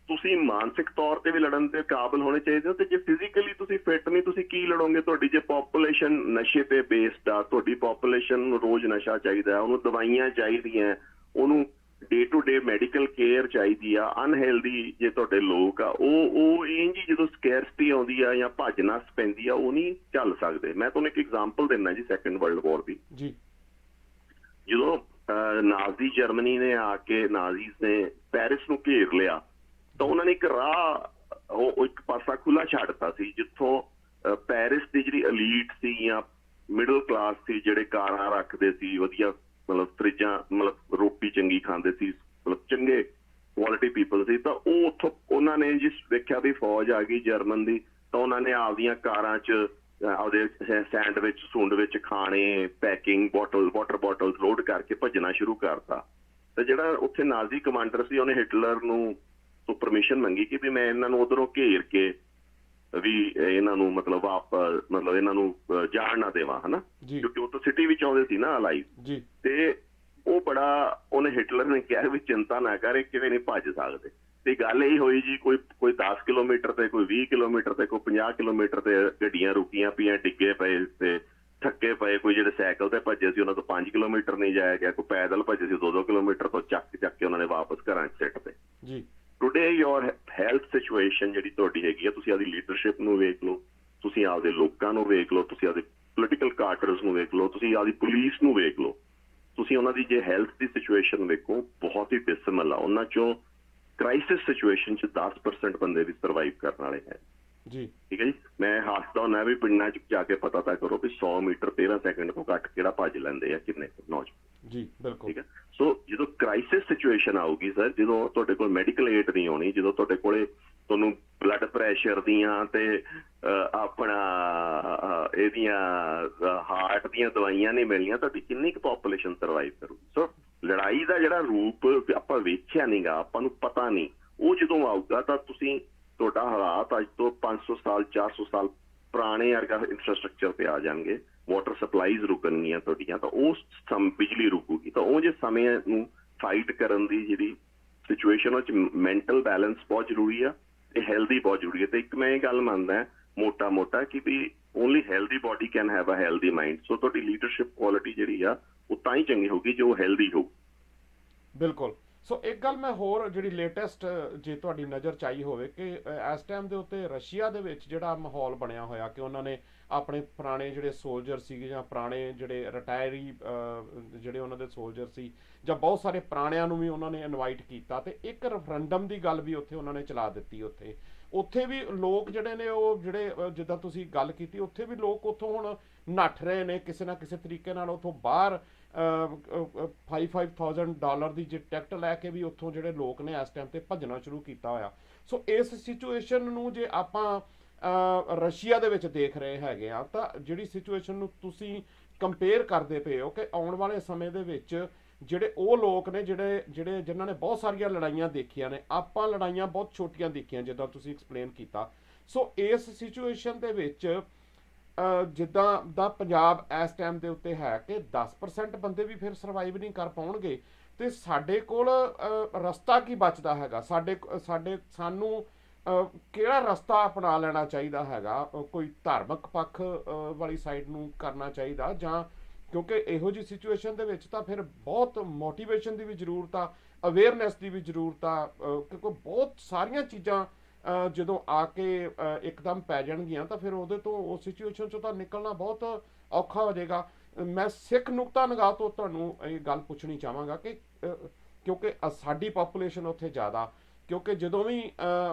S2: ਤੁਸੀਂ ਮਾਨਸਿਕ ਤੌਰ ਤੇ ਵੀ ਲੜਨ ਦੇ ਕਾਬਿਲ ਹੋਣੇ ਚਾਹੀਦੇ ਹੋ, ਤੇ ਜੇ ਫਿਜ਼ੀਕਲੀ ਤੁਸੀਂ ਫਿੱਟ ਨਹੀਂ, ਤੁਸੀਂ ਕੀ ਲੜੋਗੇ? ਤੁਹਾਡੀ ਜੇ ਪੋਪੂਲੇਸ਼ਨ ਨਸ਼ੇ ਤੇ ਬੇਸਡ ਆ, ਤੁਹਾਡੀ ਪੋਪੂਲੇਸ਼ਨ ਨੂੰ ਰੋਜ਼ ਨਸ਼ਾ ਚਾਹੀਦਾ, ਉਹਨੂੰ ਦਵਾਈਆਂ ਚਾਹੀਦੀਆਂ, ਉਹਨੂੰ day to day medical care ਚਾਹੀਦੀ ਆ, ਅਨਹੈਲਦੀ ਜੇ ਤੁਹਾਡੇ ਲੋਕ ਆ, ਉਹ ਇੰਝ ਹੀ ਜਦੋਂ ਸਕੈਰਸਿਟੀ ਆਉਂਦੀ ਆ ਜਾਂ ਭੱਜ ਨੱਸ ਪੈਂਦੀ ਆ, ਉਹ ਨਹੀਂ ਚੱਲ ਸਕਦੇ। ਮੈਂ ਤੁਹਾਨੂੰ ਇੱਕ ਐਗਜ਼ਾਮਪਲ ਦਿੰਦਾ ਜੀ ਸੈਕੰਡ ਵਰਲਡ ਵਾਰ ਦੀ। ਜਦੋਂ ਨਾਜ਼ੀ ਜਰਮਨੀ ਨੇ ਆ ਕੇ, ਨਾਜ਼ੀਜ਼ ਨੇ ਪੈਰਿਸ ਨੂੰ ਘੇਰ ਲਿਆ, ਤਾਂ ਉਹਨਾਂ ਨੇ ਇੱਕ ਰਾਹ, ਉਹ ਇੱਕ ਪਾਸਾ ਖੁੱਲਾ ਛੱਡਤਾ ਸੀ ਜਿੱਥੋਂ ਪੈਰਿਸ ਦੀ ਜਿਹੜੀ ਅਲੀਟ ਸੀ ਜਾਂ ਮਿਡਲ ਕਲਾਸ ਸੀ, ਜਿਹੜੇ ਕਾਰਾਂ ਰੱਖਦੇ ਸੀ, ਵਧੀਆ ਮਤਲਬ ਫਰਿੱਜਾਂ, ਮਤਲਬ ਰੋਟੀ ਚੰਗੀ ਖਾਂਦੇ ਸੀ, ਮਤਲਬ ਚੰਗੇ ਕੁਆਲਿਟੀ ਪੀਪਲ ਸੀ, ਤਾਂ ਉਹ ਉੱਥੋਂ ਉਹਨਾਂ ਨੇ ਜਿਸ ਵੇਖਿਆ ਵੀ ਫੌਜ ਆ ਗਈ ਜਰਮਨ ਦੀ, ਤਾਂ ਉਹਨਾਂ ਨੇ ਆਪਦੀਆਂ ਕਾਰਾਂ 'ਚ ਆਪਦੇ ਸੈਂਡਵਿਚ ਵਿੱਚ ਖਾਣੇ, ਪੈਕਿੰਗ ਵਾਟਰ ਬੋਟਲ ਲੋਡ ਕਰਕੇ ਭੱਜਣਾ ਸ਼ੁਰੂ ਕਰਤਾ। ਤੇ ਜਿਹੜਾ ਉੱਥੇ ਨਾਜ਼ੀ ਕਮਾਂਡਰ ਸੀ, ਉਹਨੇ ਹਿਟਲਰ ਨੂੰ ਤੋਂ ਪਰਮਿਸ਼ਨ ਮੰਗੀ ਕਿ ਵੀ ਮੈਂ ਇਹਨਾਂ ਨੂੰ ਉਧਰੋਂ ਘੇਰ ਕੇ ਵੀ ਇਹਨਾਂ ਨੂੰ ਮਤਲਬ ਇਹਨਾਂ ਨੂੰ ਜਾਣ ਨਾ ਦੇਵਾਂ, ਹਨਾ, ਕਿਉਂਕਿ ਉਹ ਤਾਂ ਸਿਟੀ ਵਿੱਚ ਆਉਂਦੇ ਸੀ ਨਾ ਅਲਾਈਵ। ਤੇ ਉਹ ਬੜਾ, ਉਹਨੇ ਹਿਟਲਰ ਨੇ ਕਿਹਾ ਵੀ ਚਿੰਤਾ ਨਾ ਕਰ, ਕਿਵੇਂ ਨਹੀਂ ਭੱਜ ਸਕਦੇ। ਤੇ ਗੱਲ ਇਹ ਹੋਈ ਜੀ, ਕੋਈ 10 ਕਿਲੋਮੀਟਰ ਤੇ, ਕੋਈ 20 ਕਿਲੋਮੀਟਰ ਤੇ, ਕੋਈ 50 ਕਿਲੋਮੀਟਰ ਤੇ ਗੱਡੀਆਂ ਰੁਕੀਆਂ ਪਈਆਂ, ਡਿੱਗੇ ਪਏ ਤੇ ਥੱਕੇ ਪਏ। ਕੋਈ ਜਿਹੜੇ ਸਾਈਕਲ ਤੇ ਭੱਜੇ ਸੀ ਉਹਨਾਂ ਤੋਂ 5 ਕਿਲੋਮੀਟਰ ਨਹੀਂ ਜਾਇਆ ਗਿਆ, ਕੋਈ ਪੈਦਲ ਭੱਜੇ ਸੀ 2-2 ਕਿਲੋਮੀਟਰ ਤੋਂ ਚੱਕ ਕੇ ਉਹਨਾਂ ਨੇ ਵਾਪਸ ਘਰਾਂ 'ਚ ਸਿੱਟ ਤੇ। ਟੁਡੇ ਯੋਰ ਹੈਲਥ ਸਿਚੁਏਸ਼ਨ ਜਿਹੜੀ ਤੁਹਾਡੀ ਹੈਗੀ ਆ, ਤੁਸੀਂ ਆਪਦੀ ਲੀਡਰਸ਼ਿਪ ਨੂੰ ਵੇਖ ਲਓ, ਤੁਸੀਂ ਆਪਦੇ ਲੋਕਾਂ ਨੂੰ ਵੇਖ ਲਓ, ਤੁਸੀਂ ਆਪਦੇ ਪੋਲੀਟੀਕਲ ਕਾਡਰਸ ਨੂੰ ਵੇਖ ਲਓ, ਤੁਸੀਂ ਆਪਦੀ ਪੁਲਿਸ ਨੂੰ ਵੇਖ ਲਓ, ਤੁਸੀਂ ਉਹਨਾਂ ਦੀ ਜੇ ਹੈਲਥ ਦੀ ਸਿਚੁਏਸ਼ਨ ਵੇਖੋ, ਬਹੁਤ ਹੀ ਡਿਸਮਲ ਆ। ਉਹਨਾਂ 'ਚੋਂ ਕ੍ਰਾਈਸਿਸ ਸਿਚੁਏਸ਼ਨ 'ਚ 10% ਬੰਦੇ ਵੀ ਸਰਵਾਈਵ ਕਰਨ ਵਾਲੇ ਹੈ ਜੀ। ਠੀਕ ਹੈ ਜੀ, ਮੈਂ ਹੱਸਦਾ ਹੁੰਦਾ ਵੀ ਪਿੰਡਾਂ 'ਚ ਜਾ ਕੇ ਪਤਾ ਤਾਂ ਕਰੋ ਵੀ 100 ਮੀਟਰ 13 ਸੈਕਿੰਡ ਤੋਂ ਘੱਟ ਕਿਹੜਾ ਭੱਜ ਲੈਂਦੇ ਆ, ਕਿੰਨੇ ਨੌਜਵਾਨ ਜੀ। ਬਿਲਕੁਲ, ਠੀਕ ਹੈ। ਸੋ ਜਦੋਂ ਕ੍ਰਾਈਸਿਸ ਸਿਚੁਏਸ਼ਨ ਆਊਗੀ ਸਰ, ਜਦੋਂ ਤੁਹਾਡੇ ਕੋਲ ਮੈਡੀਕਲ ਏਡ ਨਹੀਂ ਆਉਣੀ, ਜਦੋਂ ਤੁਹਾਡੇ ਕੋਲੇ ਤੁਹਾਨੂੰ ਬਲੱਡ ਪ੍ਰੈਸ਼ਰ ਦੀਆਂ ਤੇ ਆਪਣਾ ਇਹਦੀਆਂ ਹਾਰਟ ਦੀਆਂ ਦਵਾਈਆਂ ਨਹੀਂ ਮਿਲਣੀਆਂ, ਤੁਹਾਡੀ ਕਿੰਨੀ ਕੁ ਪੋਪੂਲੇਸ਼ਨ ਸਰਵਾਈਵ ਕਰੂਗੀ? ਸੋ ਲੜਾਈ ਦਾ ਜਿਹੜਾ ਰੂਪ ਆਪਾਂ ਵੇਖਿਆ ਨੀਗਾ, ਆਪਾਂ ਨੂੰ ਪਤਾ ਨਹੀਂ, ਉਹ ਜਦੋਂ ਆਊਗਾ ਤਾਂ ਤੁਸੀਂ, ਤੁਹਾਡਾ ਹਾਲਾਤ ਅੱਜ ਤੋਂ 500 ਸਾਲ 400 ਸਾਲ ਪੁਰਾਣੇ ਵਰਗਾ ਇੰਫਰਾਸਟਰਕਚਰ ਤੇ ਆ ਜਾਣਗੇ, ਵਾਟਰ ਸਪਲਾਈਜ਼ ਰੁਕਣਗੀਆਂ ਤੁਹਾਡੀਆਂ, ਤਾਂ ਉਸ ਬਿਜਲੀ ਰੁਕੂਗੀ। ਤਾਂ ਉਹ ਜੇ ਸਮੇਂ ਨੂੰ ਫਾਈਟ ਕਰਨ ਦੀ ਜਿਹੜੀ ਸਿਚੁਏਸ਼ਨ, ਉਹ 'ਚ ਮੈਂਟਲ ਬੈਲੈਂਸ ਬਹੁਤ ਜ਼ਰੂਰੀ ਆ ਤੇ ਹੈਲਦੀ ਬਹੁਤ ਜ਼ਰੂਰੀ ਹੈ। ਤੇ ਇੱਕ ਮੈਂ ਇਹ ਗੱਲ ਮੰਨਦਾ ਮੋਟਾ ਕਿ we only healthy body can have a healthy mind. So ਤੁਹਾਡੀ ਲੀਡਰਸ਼ਿਪ ਕੁਆਲਿਟੀ ਜਿਹੜੀ ਆ ਉਹ ਤਾਂ ਹੀ ਚੰਗੀ ਹੋਊਗੀ ਜੋ ਹੈਲਦੀ ਹੋਊ। ਬਿਲਕੁਲ।
S1: ਸੋ ਇੱਕ ਗੱਲ ਮੈਂ ਹੋਰ ਜਿਹੜੀ ਲੇਟੈਸਟ ਜੇ ਤੁਹਾਡੀ ਨਜ਼ਰ 'ਚ ਆਈ ਹੋਵੇ ਕਿ ਇਸ ਟਾਈਮ ਦੇ ਉੱਤੇ ਰਸ਼ੀਆ ਦੇ ਵਿੱਚ ਜਿਹੜਾ ਮਾਹੌਲ ਬਣਿਆ ਹੋਇਆ ਕਿ ਉਹਨਾਂ ਨੇ ਆਪਣੇ ਪੁਰਾਣੇ ਜਿਹੜੇ ਸੋਲਜਰ ਸੀਗੇ ਜਾਂ ਪੁਰਾਣੇ ਜਿਹੜੇ ਰਿਟਾਇਰੀ ਜਿਹੜੇ ਉਹਨਾਂ ਦੇ ਸੋਲਜਰ ਸੀ ਜਾਂ ਬਹੁਤ ਸਾਰੇ ਪੁਰਾਣਿਆਂ ਨੂੰ ਵੀ ਉਹਨਾਂ ਨੇ ਇਨਵਾਈਟ ਕੀਤਾ ਤੇ ਇੱਕ ਰੈਫਰੈਂਡਮ ਦੀ ਗੱਲ ਵੀ ਉੱਥੇ ਉਹਨਾਂ ਨੇ ਚਲਾ ਦਿੱਤੀ। ਉੱਥੇ ਵੀ ਲੋਕ ਜਿਹੜੇ ਨੇ ਉਹ ਜਿਹੜੇ ਜਿੱਦਾਂ ਤੁਸੀਂ ਗੱਲ ਕੀਤੀ, ਉੱਥੇ ਵੀ ਲੋਕ ਉੱਥੋਂ ਹੁਣ ਨੱਠ ਰਹੇ ਨੇ ਕਿਸੇ ਨਾ ਕਿਸੇ ਤਰੀਕੇ ਨਾਲ, ਉੱਥੋਂ ਬਾਹਰ $5,000 ਦੀ ਜੇ ਟਿਕਟ ਲੈ ਕੇ ਵੀ ਉੱਥੋਂ ਜਿਹੜੇ ਲੋਕ ਨੇ ਇਸ ਟਾਈਮ ਤੇ ਭੱਜਣਾ ਸ਼ੁਰੂ ਕੀਤਾ ਹੋਇਆ। ਸੋ ਇਸ ਸਿਚੁਏਸ਼ਨ ਨੂੰ ਜੇ ਆਪਾਂ ਰਸ਼ੀਆ ਦੇ ਵਿੱਚ ਦੇਖ ਰਹੇ ਹੈਗੇ ਆ, ਤਾਂ ਜਿਹੜੀ ਸਿਚੁਏਸ਼ਨ ਨੂੰ ਤੁਸੀਂ ਕੰਪੇਅਰ ਕਰਦੇ ਪਏ ਹੋ ਕਿ ਆਉਣ ਵਾਲੇ ਸਮੇਂ ਦੇ ਵਿੱਚ ਜਿਹੜੇ ਉਹ ਲੋਕ ਨੇ ਜਿਹੜੇ ਜਿਨ੍ਹਾਂ ਨੇ ਬਹੁਤ ਸਾਰੀਆਂ ਲੜਾਈਆਂ ਦੇਖੀਆਂ ਨੇ, ਆਪਾਂ ਲੜਾਈਆਂ ਬਹੁਤ ਛੋਟੀਆਂ ਦੇਖੀਆਂ ਜਿੱਦਾਂ ਤੁਸੀਂ ਐਕਸਪਲੇਨ ਕੀਤਾ। ਸੋ ਇਸ ਸਿਚੁਏਸ਼ਨ ਦੇ ਵਿੱਚ ਜਿੱਦਾਂ ਦਾ ਪੰਜਾਬ ਇਸ ਟਾਈਮ ਦੇ ਉੱਤੇ ਹੈ ਕਿ 10% ਬੰਦੇ ਵੀ ਫਿਰ ਸਰਵਾਈਵ ਨਹੀਂ ਕਰ ਪਾਉਣਗੇ, ਤੇ ਸਾਡੇ ਕੋਲ ਰਸਤਾ ਕੀ ਬਚਦਾ ਹੈਗਾ? ਸਾਨੂੰ ਕਿਹੜਾ ਰਸਤਾ ਅਪਣਾ ਲੈਣਾ ਚਾਹੀਦਾ ਹੈਗਾ? ਕੋਈ ਧਾਰਮਿਕ ਪੱਖ ਵਾਲੀ ਸਾਈਡ ਨੂੰ ਕਰਨਾ ਚਾਹੀਦਾ, ਜਾਂ ਕਿਉਂਕਿ ਇਹੋ ਜਿਹੀ ਸਿਚੁਏਸ਼ਨ ਦੇ ਵਿੱਚ ਤਾਂ ਫਿਰ ਬਹੁਤ ਮੋਟੀਵੇਸ਼ਨ ਦੀ ਵੀ ਜ਼ਰੂਰਤ ਆ, ਅਵੇਅਰਨੈਸ ਦੀ ਵੀ ਜ਼ਰੂਰਤ ਆ, ਕਿਉਂਕਿ ਬਹੁਤ ਸਾਰੀਆਂ ਚੀਜ਼ਾਂ ਜਦੋਂ ਆ ਕੇ ਇੱਕਦਮ ਪੈ ਜਾਣਗੀਆਂ ਤਾਂ ਫਿਰ ਉਹਦੇ ਤੋਂ ਉਸ ਸਿਚੁਏਸ਼ਨ 'ਚੋਂ ਤਾਂ ਨਿਕਲਣਾ ਬਹੁਤ ਔਖਾ ਹੋ ਜਾਏਗਾ। ਮੈਂ ਸਿੱਖ ਨੁਕਤਾ ਨਿਗਾਹ ਤੋਂ ਤੁਹਾਨੂੰ ਇਹ ਗੱਲ ਪੁੱਛਣੀ ਚਾਹਾਂਗਾ ਕਿ ਕਿਉਂਕਿ ਸਾਡੀ ਪਾਪੂਲੇਸ਼ਨ ਉੱਥੇ ਜ਼ਿਆਦਾ, ਕਿਉਂਕਿ ਜਦੋਂ ਵੀ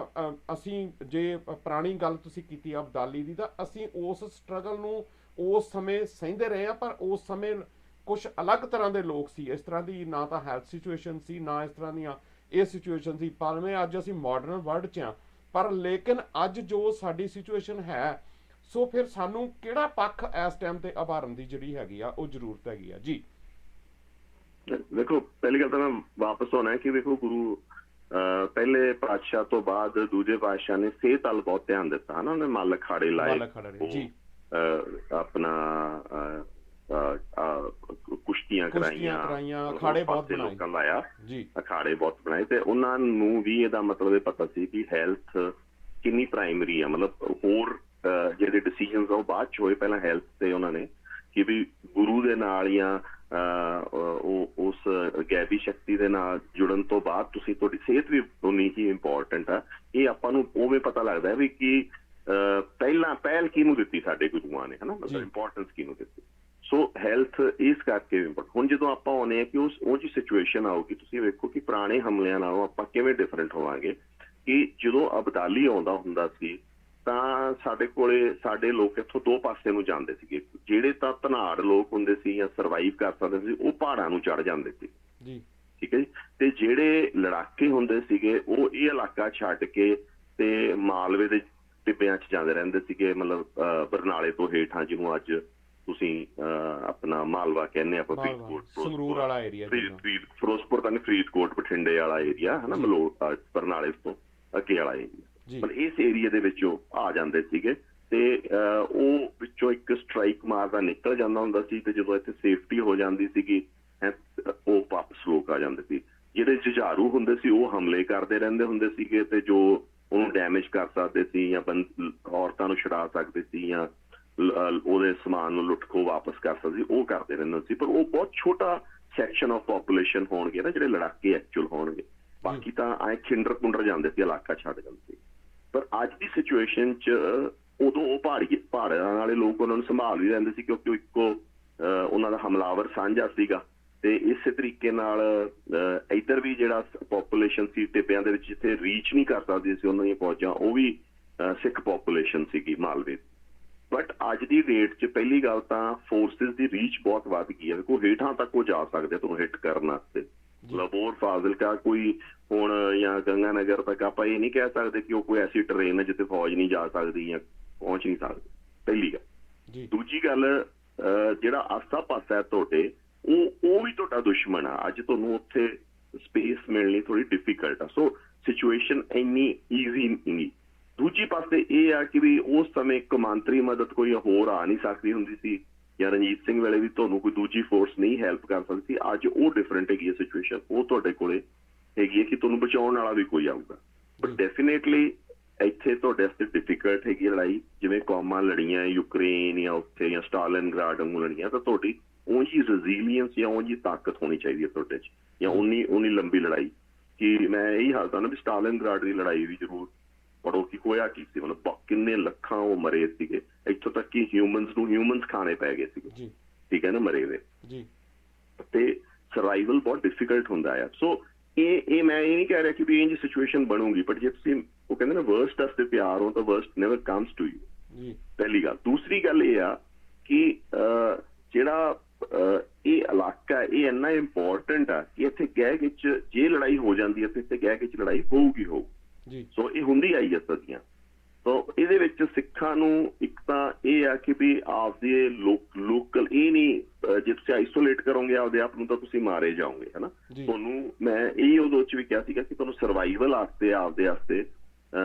S1: ਅਸੀਂ ਜੇ ਪੁਰਾਣੀ ਗੱਲ ਤੁਸੀਂ ਕੀਤੀ ਅਬਦਾਲੀ ਦੀ, ਤਾਂ ਅਸੀਂ ਉਸ ਸਟਰਗਲ ਨੂੰ ਉਸ ਸਮੇਂ ਸਹਿੰਦੇ ਰਹੇ ਹਾਂ, ਪਰ ਉਸ ਸਮੇਂ ਕੁਝ ਅਲੱਗ ਤਰ੍ਹਾਂ ਦੇ ਲੋਕ ਸੀ, ਇਸ ਤਰ੍ਹਾਂ ਦੀ ਨਾ ਤਾਂ ਹੈਲਥ ਸਿਚੁਏਸ਼ਨ ਸੀ, ਨਾ ਇਸ ਤਰ੍ਹਾਂ ਦੀਆਂ ਇਹ ਸਿਚੁਏਸ਼ਨ ਸੀ। ਭਾਵੇਂ ਅੱਜ ਅਸੀਂ ਮਾਡਰਨ ਵਰਲਡ 'ਚ ਹਾਂ, ਪਰ ਲੇਕਿਨ ਅੱਜ ਜੋ ਸਾਡੀ ਸਿਚੁਏਸ਼ਨ ਹੈ, ਸੋ ਫਿਰ ਸਾਨੂੰ ਕਿਹੜਾ ਪੱਖ ਇਸ ਟਾਈਮ ਤੇ ਉਭਾਰਨ ਦੀ ਜਿਹੜੀ ਹੈਗੀ ਆ ਉਹ ਜ਼ਰੂਰਤ ਹੈਗੀ ਆ ਜੀ?
S2: ਦੇਖੋ, ਪਹਿਲੀ ਗੱਲ ਤਾਂ ਮੈਂ ਵਾਪਸ ਆਉਣਾ ਕਿ ਦੇਖੋ, ਗੁਰੂ ਪਹਿਲੇ ਪਾਤਸ਼ਾਹ ਤੋਂ ਬਾਅਦ ਦੂਜੇ ਪਾਤਸ਼ਾਹ ਨੇ ਸਿਹਤ ਵੱਲ ਬਹੁਤ ਧਿਆਨ ਦਿੱਤਾ ਹਨਾ। ਉਹਨੇ ਮੱਲ ਅਖਾੜੇ ਲਾਏ,
S1: ਮੱਲ ਅਖਾੜੇ ਜੀ,
S2: ਆਪਣਾ ਕੁਸ਼ਤੀਆਂ ਕਰਾਈਆਂ,
S1: ਅਖਾੜੇ ਬਹੁਤ ਬਣਾਏ,
S2: ਲੋਕਾਂ ਲਾਇਆ
S1: ਜੀ
S2: ਅਖਾੜੇ ਬਹੁਤ ਬਣਾਏ। ਤੇ ਉਹਨਾਂ ਨੂੰ ਵੀ ਇਹਦਾ ਮਤਲਬ ਇਹ ਪਤਾ ਸੀ ਕਿ ਹੈਲਥ ਕਿੰਨੀ ਪ੍ਰਾਇਮਰੀ ਆ। ਮਤਲਬ ਹੋਰ ਜਿਹੜੇ ਡਿਸੀਜਨਸ ਆ ਉਹ ਬਾਅਦ ਚ ਹੋਏ, ਪਹਿਲਾਂ ਹੈਲਥ ਤੇ ਉਹਨਾਂ ਨੇ ਕਿ ਵੀ ਗੁਰੂ ਦੇ ਨਾਲ ਜਾਂ ਉਸ ਗੈਬੀ ਸ਼ਕਤੀ ਦੇ ਨਾਲ ਜੁੜਨ ਤੋਂ ਬਾਅਦ ਤੁਸੀਂ ਤੁਹਾਡੀ ਸਿਹਤ ਵੀ ਉਨੀ ਹੀ ਇੰਪੋਰਟੈਂਟ ਆ। ਇਹ ਆਪਾਂ ਨੂੰ ਉਵੇਂ ਪਤਾ ਲੱਗਦਾ ਵੀ ਕਿ ਪਹਿਲ ਕਿਹਨੂੰ ਦਿੱਤੀ ਸਾਡੇ ਗੁਰੂਆਂ ਨੇ, ਹਨਾ, ਮਤਲਬ ਇੰਪੋਰਟੈਂਸ ਕਿਹਨੂੰ ਦਿੱਤੀ। ਸੋ ਹੈਲਥ ਇਸ ਕਰਕੇ ਵੀ ਇੰਪੋਰਟੈਂਟ। ਹੁਣ ਜਦੋਂ ਆਪਾਂ ਆਉਂਦੇ ਹਾਂ ਕਿ ਉਹ ਜੀ ਸਿਚੁਏਸ਼ਨ ਆਊਗੀ, ਤੁਸੀਂ ਵੇਖੋ ਕਿ ਪੁਰਾਣੇ ਹਮਲਿਆਂ ਨਾਲੋਂ ਆਪਾਂ ਕਿਵੇਂ ਡਿਫਰੈਂਟ ਹੋਵਾਂਗੇ। ਕਿ ਜਦੋਂ ਅਬਦਾਲੀ ਆਉਂਦਾ ਹੁੰਦਾ ਸੀ ਤਾਂ ਸਾਡੇ ਲੋਕ ਇੱਥੋਂ ਦੋ ਪਾਸੇ ਨੂੰ ਜਾਂਦੇ ਸੀਗੇ। ਜਿਹੜੇ ਤਾਂ ਧਨਾੜ ਲੋਕ ਹੁੰਦੇ ਸੀ ਜਾਂ ਸਰਵਾਈਵ ਕਰ ਸਕਦੇ ਸੀ, ਉਹ ਪਹਾੜਾਂ ਨੂੰ ਚੜ ਜਾਂਦੇ ਸੀ, ਠੀਕ ਹੈ ਜੀ। ਤੇ ਜਿਹੜੇ ਲੜਾਕੇ ਹੁੰਦੇ ਸੀਗੇ ਉਹ ਇਹ ਇਲਾਕਾ ਛੱਡ ਕੇ ਤੇ ਮਾਲਵੇ ਦੇ ਟਿੱਬਿਆਂ 'ਚ ਜਾਂਦੇ ਰਹਿੰਦੇ ਸੀਗੇ, ਮਤਲਬ ਬਰਨਾਲੇ ਤੋਂ ਹੇਠਾਂ, ਜਿਹਨੂੰ ਅੱਜ ਤੁਸੀਂ ਆਪਣਾ ਮਾਲਵਾ ਕਹਿੰਦੇ ਆਪਾਂ,
S1: ਸੰਗਰੂਰ ਵਾਲਾ ਏਰੀਆ,
S2: ਫਿਰੋਜ਼ਪੁਰ ਤਾਂ ਨਹੀਂ, ਫਰੀਦਕੋਟ ਬਠਿੰਡੇ ਵਾਲਾ ਏਰੀਆ ਹਨਾ, ਮਲੋਟ ਬਰਨਾਲੇ ਤੋਂ ਅੱਗੇ ਵਾਲਾ ਏਰੀਆ, ਮਤਲਬ ਇਸ ਏਰੀਆ ਦੇ ਵਿੱਚੋਂ ਆ ਜਾਂਦੇ ਸੀਗੇ। ਤੇ ਉਹ ਵਿੱਚੋਂ ਇੱਕ ਸਟਰਾਈਕ ਮਾਰਦਾ ਨਿਕਲ ਜਾਂਦਾ ਹੁੰਦਾ ਸੀ, ਤੇ ਜਦੋਂ ਇੱਥੇ ਸੇਫਟੀ ਹੋ ਜਾਂਦੀ ਸੀਗੀ ਉਹ ਵਾਪਸ ਲੋਕ ਆ ਜਾਂਦੇ ਸੀ। ਜਿਹੜੇ ਜੁਝਾਰੂ ਹੁੰਦੇ ਸੀ ਉਹ ਹਮਲੇ ਕਰਦੇ ਰਹਿੰਦੇ ਹੁੰਦੇ ਸੀਗੇ, ਤੇ ਜੋ ਉਹਨੂੰ ਡੈਮੇਜ ਕਰ ਸਕਦੇ ਸੀ ਜਾਂ ਔਰਤਾਂ ਨੂੰ ਛੁਡਾ ਸਕਦੇ ਸੀ ਜਾਂ ਉਹਦੇ ਸਮਾਨ ਨੂੰ ਲੁੱਟ ਖੋ ਵਾਪਸ ਕਰ ਸਕਦੇ ਸੀ, ਉਹ ਕਰਦੇ ਰਹਿੰਦੇ ਸੀ। ਪਰ ਉਹ ਬਹੁਤ ਛੋਟਾ ਸੈਕਸ਼ਨ ਆਫ ਪਾਪੂਲੇਸ਼ਨ ਹੋਣਗੇ ਨਾ ਜਿਹੜੇ ਲੜਾਕੇ ਐਕਚੁਅਲ ਹੋਣਗੇ। ਬਾਕੀ ਤਾਂ ਐ ਖਿੰਡਰ ਜਾਂਦੇ ਸੀ, ਇਲਾਕਾ ਛੱਡ ਜਾਂਦੇ ਸੀ। ਪਰ ਅੱਜ ਦੀ ਸਿਚੁਏਸ਼ਨ 'ਚ ਉਦੋਂ ਉਹ ਪਹਾੜਾਂ ਵਾਲੇ ਲੋਕ ਉਹਨਾਂ ਨੂੰ ਸੰਭਾਲ ਵੀ ਰਹਿੰਦੇ ਸੀ, ਕਿਉਂਕਿ ਉਹ ਇੱਕੋ ਉਹਨਾਂ ਦਾ ਹਮਲਾਵਰ ਸਾਂਝਾ ਸੀਗਾ। ਤੇ ਇਸੇ ਤਰੀਕੇ ਨਾਲ ਇੱਧਰ ਵੀ ਜਿਹੜਾ ਪਾਪੂਲੇਸ਼ਨ ਸੀ ਟਿੱਬਿਆਂ ਦੇ ਵਿੱਚ, ਜਿੱਥੇ ਰੀਚ ਨਹੀਂ ਕਰ ਸਕਦੀ ਸੀ ਉਹਨਾਂ ਦੀਆਂ ਫੌਜਾਂ, ਉਹ ਵੀ ਸਿੱਖ ਪਾਪੂਲੇਸ਼ਨ ਸੀਗੀ ਮਾਲਵੇ। ਬਟ ਅੱਜ ਦੀ ਡੇਟ 'ਚ ਪਹਿਲੀ ਗੱਲ ਤਾਂ ਫੋਰਸਿਸ ਦੀ ਰੀਚ ਬਹੁਤ ਵੱਧ ਗਈ ਹੈ। ਦੇਖੋ, ਹੇਠਾਂ ਤੱਕ ਉਹ ਜਾ ਸਕਦੇ ਤੁਹਾਨੂੰ ਹਿੱਟ ਕਰਨ ਵਾਸਤੇ। ਲਾਹੌਰ, ਫਾਜ਼ਿਲਕਾ ਕੋਈ ਹੁਣ ਜਾਂ ਗੰਗਾ ਨਗਰ ਤੱਕ ਆਪਾਂ ਇਹ ਨਹੀਂ ਕਹਿ ਸਕਦੇ ਕਿ ਉਹ ਕੋਈ ਐਸੀ ਟ੍ਰੇਨ ਹੈ ਜਿੱਥੇ ਫੌਜ ਨਹੀਂ ਜਾ ਸਕਦੀ ਜਾਂ ਪਹੁੰਚ ਨਹੀਂ ਸਕਦੀ, ਪਹਿਲੀ ਗੱਲ। ਦੂਜੀ ਗੱਲ, ਜਿਹੜਾ ਆਸਾ ਪਾਸਾ ਹੈ ਤੁਹਾਡੇ, ਉਹ ਵੀ ਤੁਹਾਡਾ ਦੁਸ਼ਮਣ ਆ। ਅੱਜ ਤੁਹਾਨੂੰ ਉੱਥੇ ਸਪੇਸ ਮਿਲਣੀ ਥੋੜੀ ਡਿਫਿਕਲਟ ਆ। ਸੋ ਸਿਚੁਏਸ਼ਨ ਇੰਨੀ ਈਜ਼ੀ ਨਹੀਂ। ਦੂਜੀ ਪਾਸੇ ਇਹ ਆ ਕਿ ਵੀ ਉਸ ਸਮੇਂ ਕੌਮਾਂਤਰੀ ਮਦਦ ਕੋਈ ਹੋਰ ਆ ਨਹੀਂ ਸਕਦੀ ਹੁੰਦੀ ਸੀ, ਜਾਂ ਰਣਜੀਤ ਸਿੰਘ ਵੇਲੇ ਵੀ ਤੁਹਾਨੂੰ ਕੋਈ ਦੂਜੀ ਫੋਰਸ ਨਹੀਂ ਹੈਲਪ ਕਰ ਸਕਦੀ ਸੀ। ਅੱਜ ਉਹ ਡਿਫਰੈਂਟ ਹੈਗੀ ਹੈ ਸਿਚੁਏਸ਼ਨ, ਉਹ ਤੁਹਾਡੇ ਕੋਲੇ ਹੈਗੀ ਹੈ ਕਿ ਤੁਹਾਨੂੰ ਬਚਾਉਣ ਵਾਲਾ ਵੀ ਕੋਈ ਆਊਗਾ। ਬਟ ਡੈਫੀਨੇਟਲੀ ਇੱਥੇ ਤੁਹਾਡੇ ਵਾਸਤੇ ਡਿਫਿਕਲਟ ਹੈਗੀ ਲੜਾਈ। ਜਿਵੇਂ ਕੌਮਾਂ ਲੜੀਆਂ ਯੂਕਰੇਨ ਜਾਂ ਉੱਥੇ ਜਾਂ ਸਟਾਲਿਨਗ੍ਰਾਡ ਨੂੰ ਲੜੀਆਂ, ਤਾਂ ਤੁਹਾਡੀ ਉਂਝ ਰੈਜ਼ੀਲੀਅੰਸ ਜਾਂ ਉਂਝ ਤਾਕਤ ਹੋਣੀ ਚਾਹੀਦੀ ਹੈ ਤੁਹਾਡੇ 'ਚ, ਜਾਂ ਉਨੀ ਲੰਬੀ ਲੜਾਈ। ਕਿ ਮੈਂ ਇਹੀ ਹਾਲਤ ਨਾ ਵੀ ਸਟਾਲਿਨਗ੍ਰਾਡ ਦੀ ਲੜਾਈ ਵੀ ਜ਼ਰੂਰ ਪੜੋ ਕਿ ਹੋਇਆ ਕੀ ਸੀ। ਮਤਲਬ ਕਿੰਨੇ ਲੱਖਾਂ ਉਹ ਮਰੇ ਸੀਗੇ, ਇੱਥੋਂ ਤੱਕ ਕਿ ਹਿਊਮਨਸ ਖਾਣੇ ਪੈ ਗਏ ਸੀਗੇ, ਠੀਕ ਹੈ ਨਾ, ਮਰੇ ਵੇ। ਤੇ ਸਰਵਾਈਵਲ ਬਹੁਤ ਡਿਫਿਕਲਟ ਹੁੰਦਾ ਆ। ਸੋ ਇਹ ਮੈਂ ਇਹ ਨਹੀਂ ਕਹਿ ਰਿਹਾ ਕਿ ਵੀ ਇੰਝ ਸਿਚੁਏਸ਼ਨ ਬਣੂਗੀ, ਬਟ ਜੇ ਤੁਸੀਂ ਉਹ ਕਹਿੰਦੇ ਨਾ ਵਰਸਟ ਵਾਸਤੇ ਤਿਆਰ ਹੋ ਤਾਂ worst never comes to you, ਪਹਿਲੀ ਗੱਲ। ਦੂਸਰੀ ਗੱਲ ਇਹ ਆ ਕਿ ਜਿਹੜਾ ਇਹ ਇਲਾਕਾ ਇਹ ਇੰਨਾ ਇੰਪੋਰਟੈਂਟ ਆ ਕਿ ਇੱਥੇ ਗਹਿ ਵਿੱਚ ਜੇ ਲੜਾਈ ਹੋ ਜਾਂਦੀ ਹੈ ਤੇ ਇੱਥੇ ਗਹਿ ਵਿੱਚ ਲੜਾਈ ਹੋਊਗੀ। ਸੋ ਇਹ ਹੁੰਦੀ ਆਈ ਹੈ ਸਦੀਆਂ। ਸੋ ਇਹਦੇ ਵਿੱਚ ਸਿੱਖਾਂ ਨੂੰ ਇੱਕ ਤਾਂ ਇਹ ਆ ਕਿ ਵੀ ਆਪਦੇ ਲੋਕਲ ਇਹ ਨਹੀਂ, ਜੇ ਤੁਸੀਂ ਆਈਸੋਲੇਟ ਕਰੋਗੇ ਆਪਦੇ ਆਪ ਨੂੰ ਤਾਂ ਤੁਸੀਂ ਮਾਰੇ ਜਾਓਗੇ, ਹਨਾ। ਤੁਹਾਨੂੰ ਮੈਂ ਇਹ ਉਦੋਂ 'ਚ ਵੀ ਕਿਹਾ ਸੀਗਾ ਕਿ ਤੁਹਾਨੂੰ ਸਰਵਾਈਵਲ ਵਾਸਤੇ ਆਪਦੇ ਵਾਸਤੇ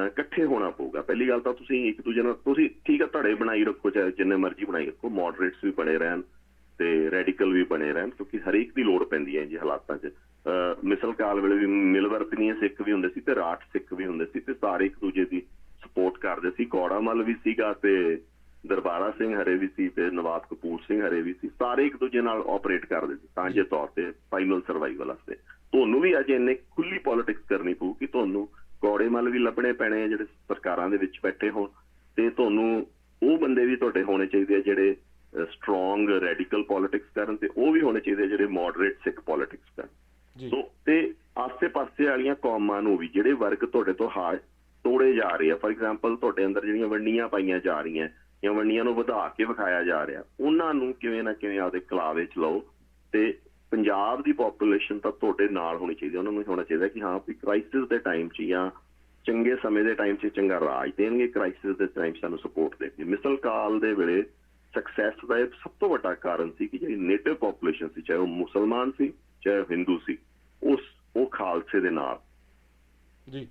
S2: ਇਕੱਠੇ ਹੋਣਾ ਪਊਗਾ। ਪਹਿਲੀ ਗੱਲ ਤਾਂ ਤੁਸੀਂ ਇੱਕ ਦੂਜੇ ਨਾਲ ਤੁਸੀਂ ਠੀਕ ਆ ਧੜੇ ਬਣਾਈ ਰੱਖੋ, ਚਾਹੇ ਜਿੰਨੇ ਮਰਜ਼ੀ ਬਣਾਈ ਰੱਖੋ, ਮੋਡਰੇਟਸ ਵੀ ਬਣੇ ਰਹਿਣ ਤੇ ਰੈਡੀਕਲ ਵੀ ਬਣੇ ਰਹਿਣ, ਕਿਉਂਕਿ ਹਰੇਕ ਦੀ ਲੋੜ ਪੈਂਦੀ ਹੈ ਜੀ ਹਾਲਾਤਾਂ 'ਚ। ਮਿਸਲ ਕਾਲ ਵੇਲੇ ਵੀ ਮਿਲਵਰਤਨੀਏ ਸਿੱਖ ਵੀ ਹੁੰਦੇ ਸੀ ਤੇ ਰਾਠ ਸਿੱਖ ਵੀ ਹੁੰਦੇ ਸੀ, ਤੇ ਸਾਰੇ ਇੱਕ ਦੂਜੇ ਦੀ ਸਪੋਰਟ ਕਰਦੇ ਸੀ। ਕੌੜਾ ਮੱਲ ਵੀ ਸੀਗਾ ਤੇ ਦਰਬਾਰਾ ਸਿੰਘ ਹਰੇ ਵੀ ਸੀ ਤੇ ਨਵਾਬ ਕਪੂਰ ਸਿੰਘ ਹਰੇ ਵੀ ਸੀ। ਸਾਰੇ ਇੱਕ ਦੂਜੇ ਨਾਲ ਆਪਰੇਟ ਕਰਦੇ ਸੀ ਸਾਂਝੇ ਤੌਰ ਤੇ ਫਾਈਨਲ ਸਰਵਾਈਵਲ ਵਾਸਤੇ। ਤੁਹਾਨੂੰ ਵੀ ਅੱਜ ਇੰਨੇ ਖੁੱਲੀ ਪੋਲਿਟਿਕਸ ਕਰਨੀ ਪਊ ਕਿ ਤੁਹਾਨੂੰ ਕੌੜੇ ਮੱਲ ਵੀ ਲੱਭਣੇ ਪੈਣੇ ਆ ਜਿਹੜੇ ਸਰਕਾਰਾਂ ਦੇ ਵਿੱਚ ਬੈਠੇ ਹੋਣ, ਤੇ ਤੁਹਾਨੂੰ ਉਹ ਬੰਦੇ ਵੀ ਤੁਹਾਡੇ ਹੋਣੇ ਚਾਹੀਦੇ ਆ ਜਿਹੜੇ ਸਟਰੋਂਗ ਰੈਡੀਕਲ ਪੋਲਿਟਿਕਸ ਕਰਨ, ਤੇ ਉਹ ਵੀ ਹੋਣੇ ਚਾਹੀਦੇ ਜਿਹੜੇ ਮੋਡਰੇਟ ਸਿੱਖ ਪੋਲਿਟਿਕਸ ਕਰਨ। ਸੋ ਤੇ ਆਸੇ ਪਾਸੇ ਵਾਲੀਆਂ ਕੌਮਾਂ ਨੂੰ ਵੀ ਜਿਹੜੇ ਵਰਗ ਤੁਹਾਡੇ ਤੋਂ ਤੋੜੇ ਜਾ ਰਹੇ ਆ, ਫॉर ਐਗਜ਼ਾਮਪਲ ਤੁਹਾਡੇ ਅੰਦਰ ਜਿਹੜੀਆਂ ਵੰਡੀਆਂ ਪਾਈਆਂ ਜਾ ਰਹੀਆਂ ਜਾਂ ਵੰਡੀਆਂ ਨੂੰ ਵਧਾ ਕੇ ਵਿਖਾਇਆ ਜਾ ਰਿਹਾ, ਉਹਨਾਂ ਨੂੰ ਕਿਵੇਂ ਨਾ ਕਿਵੇਂ ਆਪਦੇ ਕਲਾਵੇ 'ਚ ਲਓ ਤੇ ਪੰਜਾਬ ਦੀ ਪੋਪੂਲੇਸ਼ਨ ਤਾਂ ਤੁਹਾਡੇ ਨਾਲ ਹੋਣੀ ਚਾਹੀਦੀ, ਉਹਨਾਂ ਨੂੰ ਹੋਣਾ ਚਾਹੀਦਾ ਕਿ ਹਾਂ ਵੀ ਕ੍ਰਾਈਸਿਸ ਦੇ ਟਾਈਮ 'ਚ ਜਾਂ ਚੰਗੇ ਸਮੇਂ ਦੇ ਟਾਈਮ 'ਚ ਚੰਗਾ ਰਾਜ ਦੇਣਗੇ, ਕ੍ਰਾਈਸਿਸ ਦੇ ਟਾਈਮ ਸਾਨੂੰ ਸਪੋਰਟ ਦੇਣਗੇ। ਮਿਸਲ ਕਾਲ ਦੇ ਵੇਲੇ ਸਕਸੈਸ ਦਾ ਇਹ ਸਭ ਤੋਂ ਵੱਡਾ ਕਾਰਨ ਸੀ ਕਿ ਜਿਹੜੀ ਨੇਟਿਵ ਪੋਪੂਲੇਸ਼ਨ ਸੀ, ਚਾਹੇ ਉਹ ਮੁਸਲਮਾਨ ਸੀ ਚਾਹੇ ਉਹ ਹਿੰਦੂ ਸੀ, ਉਹ ਖਾਲਸੇ ਦੇ ਨਾਲ।
S1: ਜੀ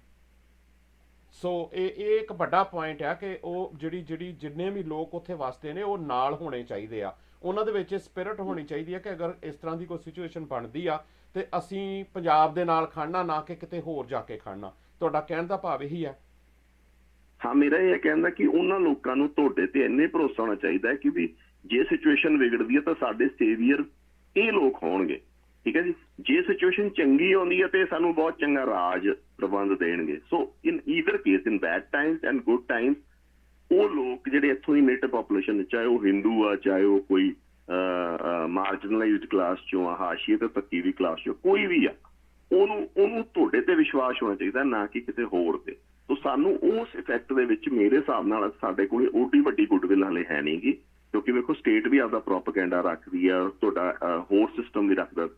S1: ਸੋ ਇਹ ਇੱਕ ਵੱਡਾ ਪੁਆਇੰਟ ਆ ਕਿ ਉਹ ਜਿਹੜੀ ਜਿੰਨੇ ਵੀ ਲੋਕ ਉੱਥੇ ਵਸਦੇ ਨੇ ਉਹ ਨਾਲ ਹੋਣੇ ਚਾਹੀਦੇ ਆ, ਉਹਨਾਂ ਦੇ ਵਿੱਚ ਸਪਿਰਿਟ ਹੋਣੀ ਚਾਹੀਦੀ ਹੈ ਕਿ ਅਗਰ ਇਸ ਤਰ੍ਹਾਂ ਦੀ ਕੋਈ ਸਿਚੁਏਸ਼ਨ ਬਣਦੀ ਆ ਤੇ ਅਸੀਂ ਪੰਜਾਬ ਦੇ ਨਾਲ ਖੜਨਾ, ਨਾ ਕਿ ਕਿਤੇ ਹੋਰ ਜਾ ਕੇ ਖੜਨਾ। ਤੁਹਾਡਾ ਕਹਿਣ ਦਾ ਭਾਵ ਇਹੀ ਹੈ?
S2: ਹਾਂ, ਮੇਰਾ ਇਹ ਕਹਿੰਦਾ ਕਿ ਉਹਨਾਂ ਲੋਕਾਂ ਨੂੰ ਤੁਹਾਡੇ ਤੇ ਇੰਨੇ ਭਰੋਸਾ ਹੋਣਾ ਚਾਹੀਦਾ ਹੈ ਕਿ ਵੀ ਜੇ ਸਿਚੁਏਸ਼ਨ ਵਿਗੜਦੀ ਹੈ ਤਾਂ ਸਾਡੇ ਸੇਵੀਅਰ ਇਹ ਲੋਕ ਹੋਣਗੇ, ਠੀਕ ਹੈ ਜੀ। ਜੇ ਸਿਚੁਏਸ਼ਨ ਚੰਗੀ ਆਉਂਦੀ ਹੈ ਤੇ ਸਾਨੂੰ ਬਹੁਤ ਚੰਗਾ ਰਾਜ ਪ੍ਰਬੰਧ ਦੇਣਗੇ। So in either case, in bad times and good times, ਉਹ ਲੋਕ ਜਿਹੜੇ ਇੱਥੋਂ ਦੀ ਨੇਟਿਵ ਪੋਪੂਲੇਸ਼ਨ, ਚਾਹੇ ਉਹ ਹਿੰਦੂ ਆ ਚਾਹੇ ਉਹ ਕੋਈ ਮਾਰਜਨਲਾਈਜ਼ਡ ਕਲਾਸ ਚੋਂ ਆ, ਹਾਸ਼ੀਏ ਤੇ ਤੱਕੀ ਵੀ ਕਲਾਸ ਚੋਂ ਕੋਈ ਵੀ ਆ, ਉਹਨੂੰ ਤੁਹਾਡੇ ਤੇ ਵਿਸ਼ਵਾਸ ਹੋਣਾ ਚਾਹੀਦਾ, ਨਾ ਕਿ ਕਿਸੇ ਹੋਰ ਤੇ। ਸੋ ਸਾਨੂੰ ਉਸ ਇਫੈਕਟ ਦੇ ਵਿੱਚ ਮੇਰੇ ਹਿਸਾਬ ਨਾਲ ਸਾਡੇ ਕੋਲ ਓਡੀ ਵੱਡੀ ਗੁੱਡਵਿਲ ਹਾਲੇ ਹੈ ਨਹੀਂ ਗੀ, ਕਿਉਂਕਿ ਵੇਖੋ ਸਟੇਟ ਵੀ ਆਪਦਾ ਪ੍ਰੋਪੇਗੈਂਡਾ ਰੱਖਦੀ ਆ, ਤੁਹਾਡਾ ਹੋਰ ਸਿਸਟਮ ਵੀ ਰੱਖਦਾ।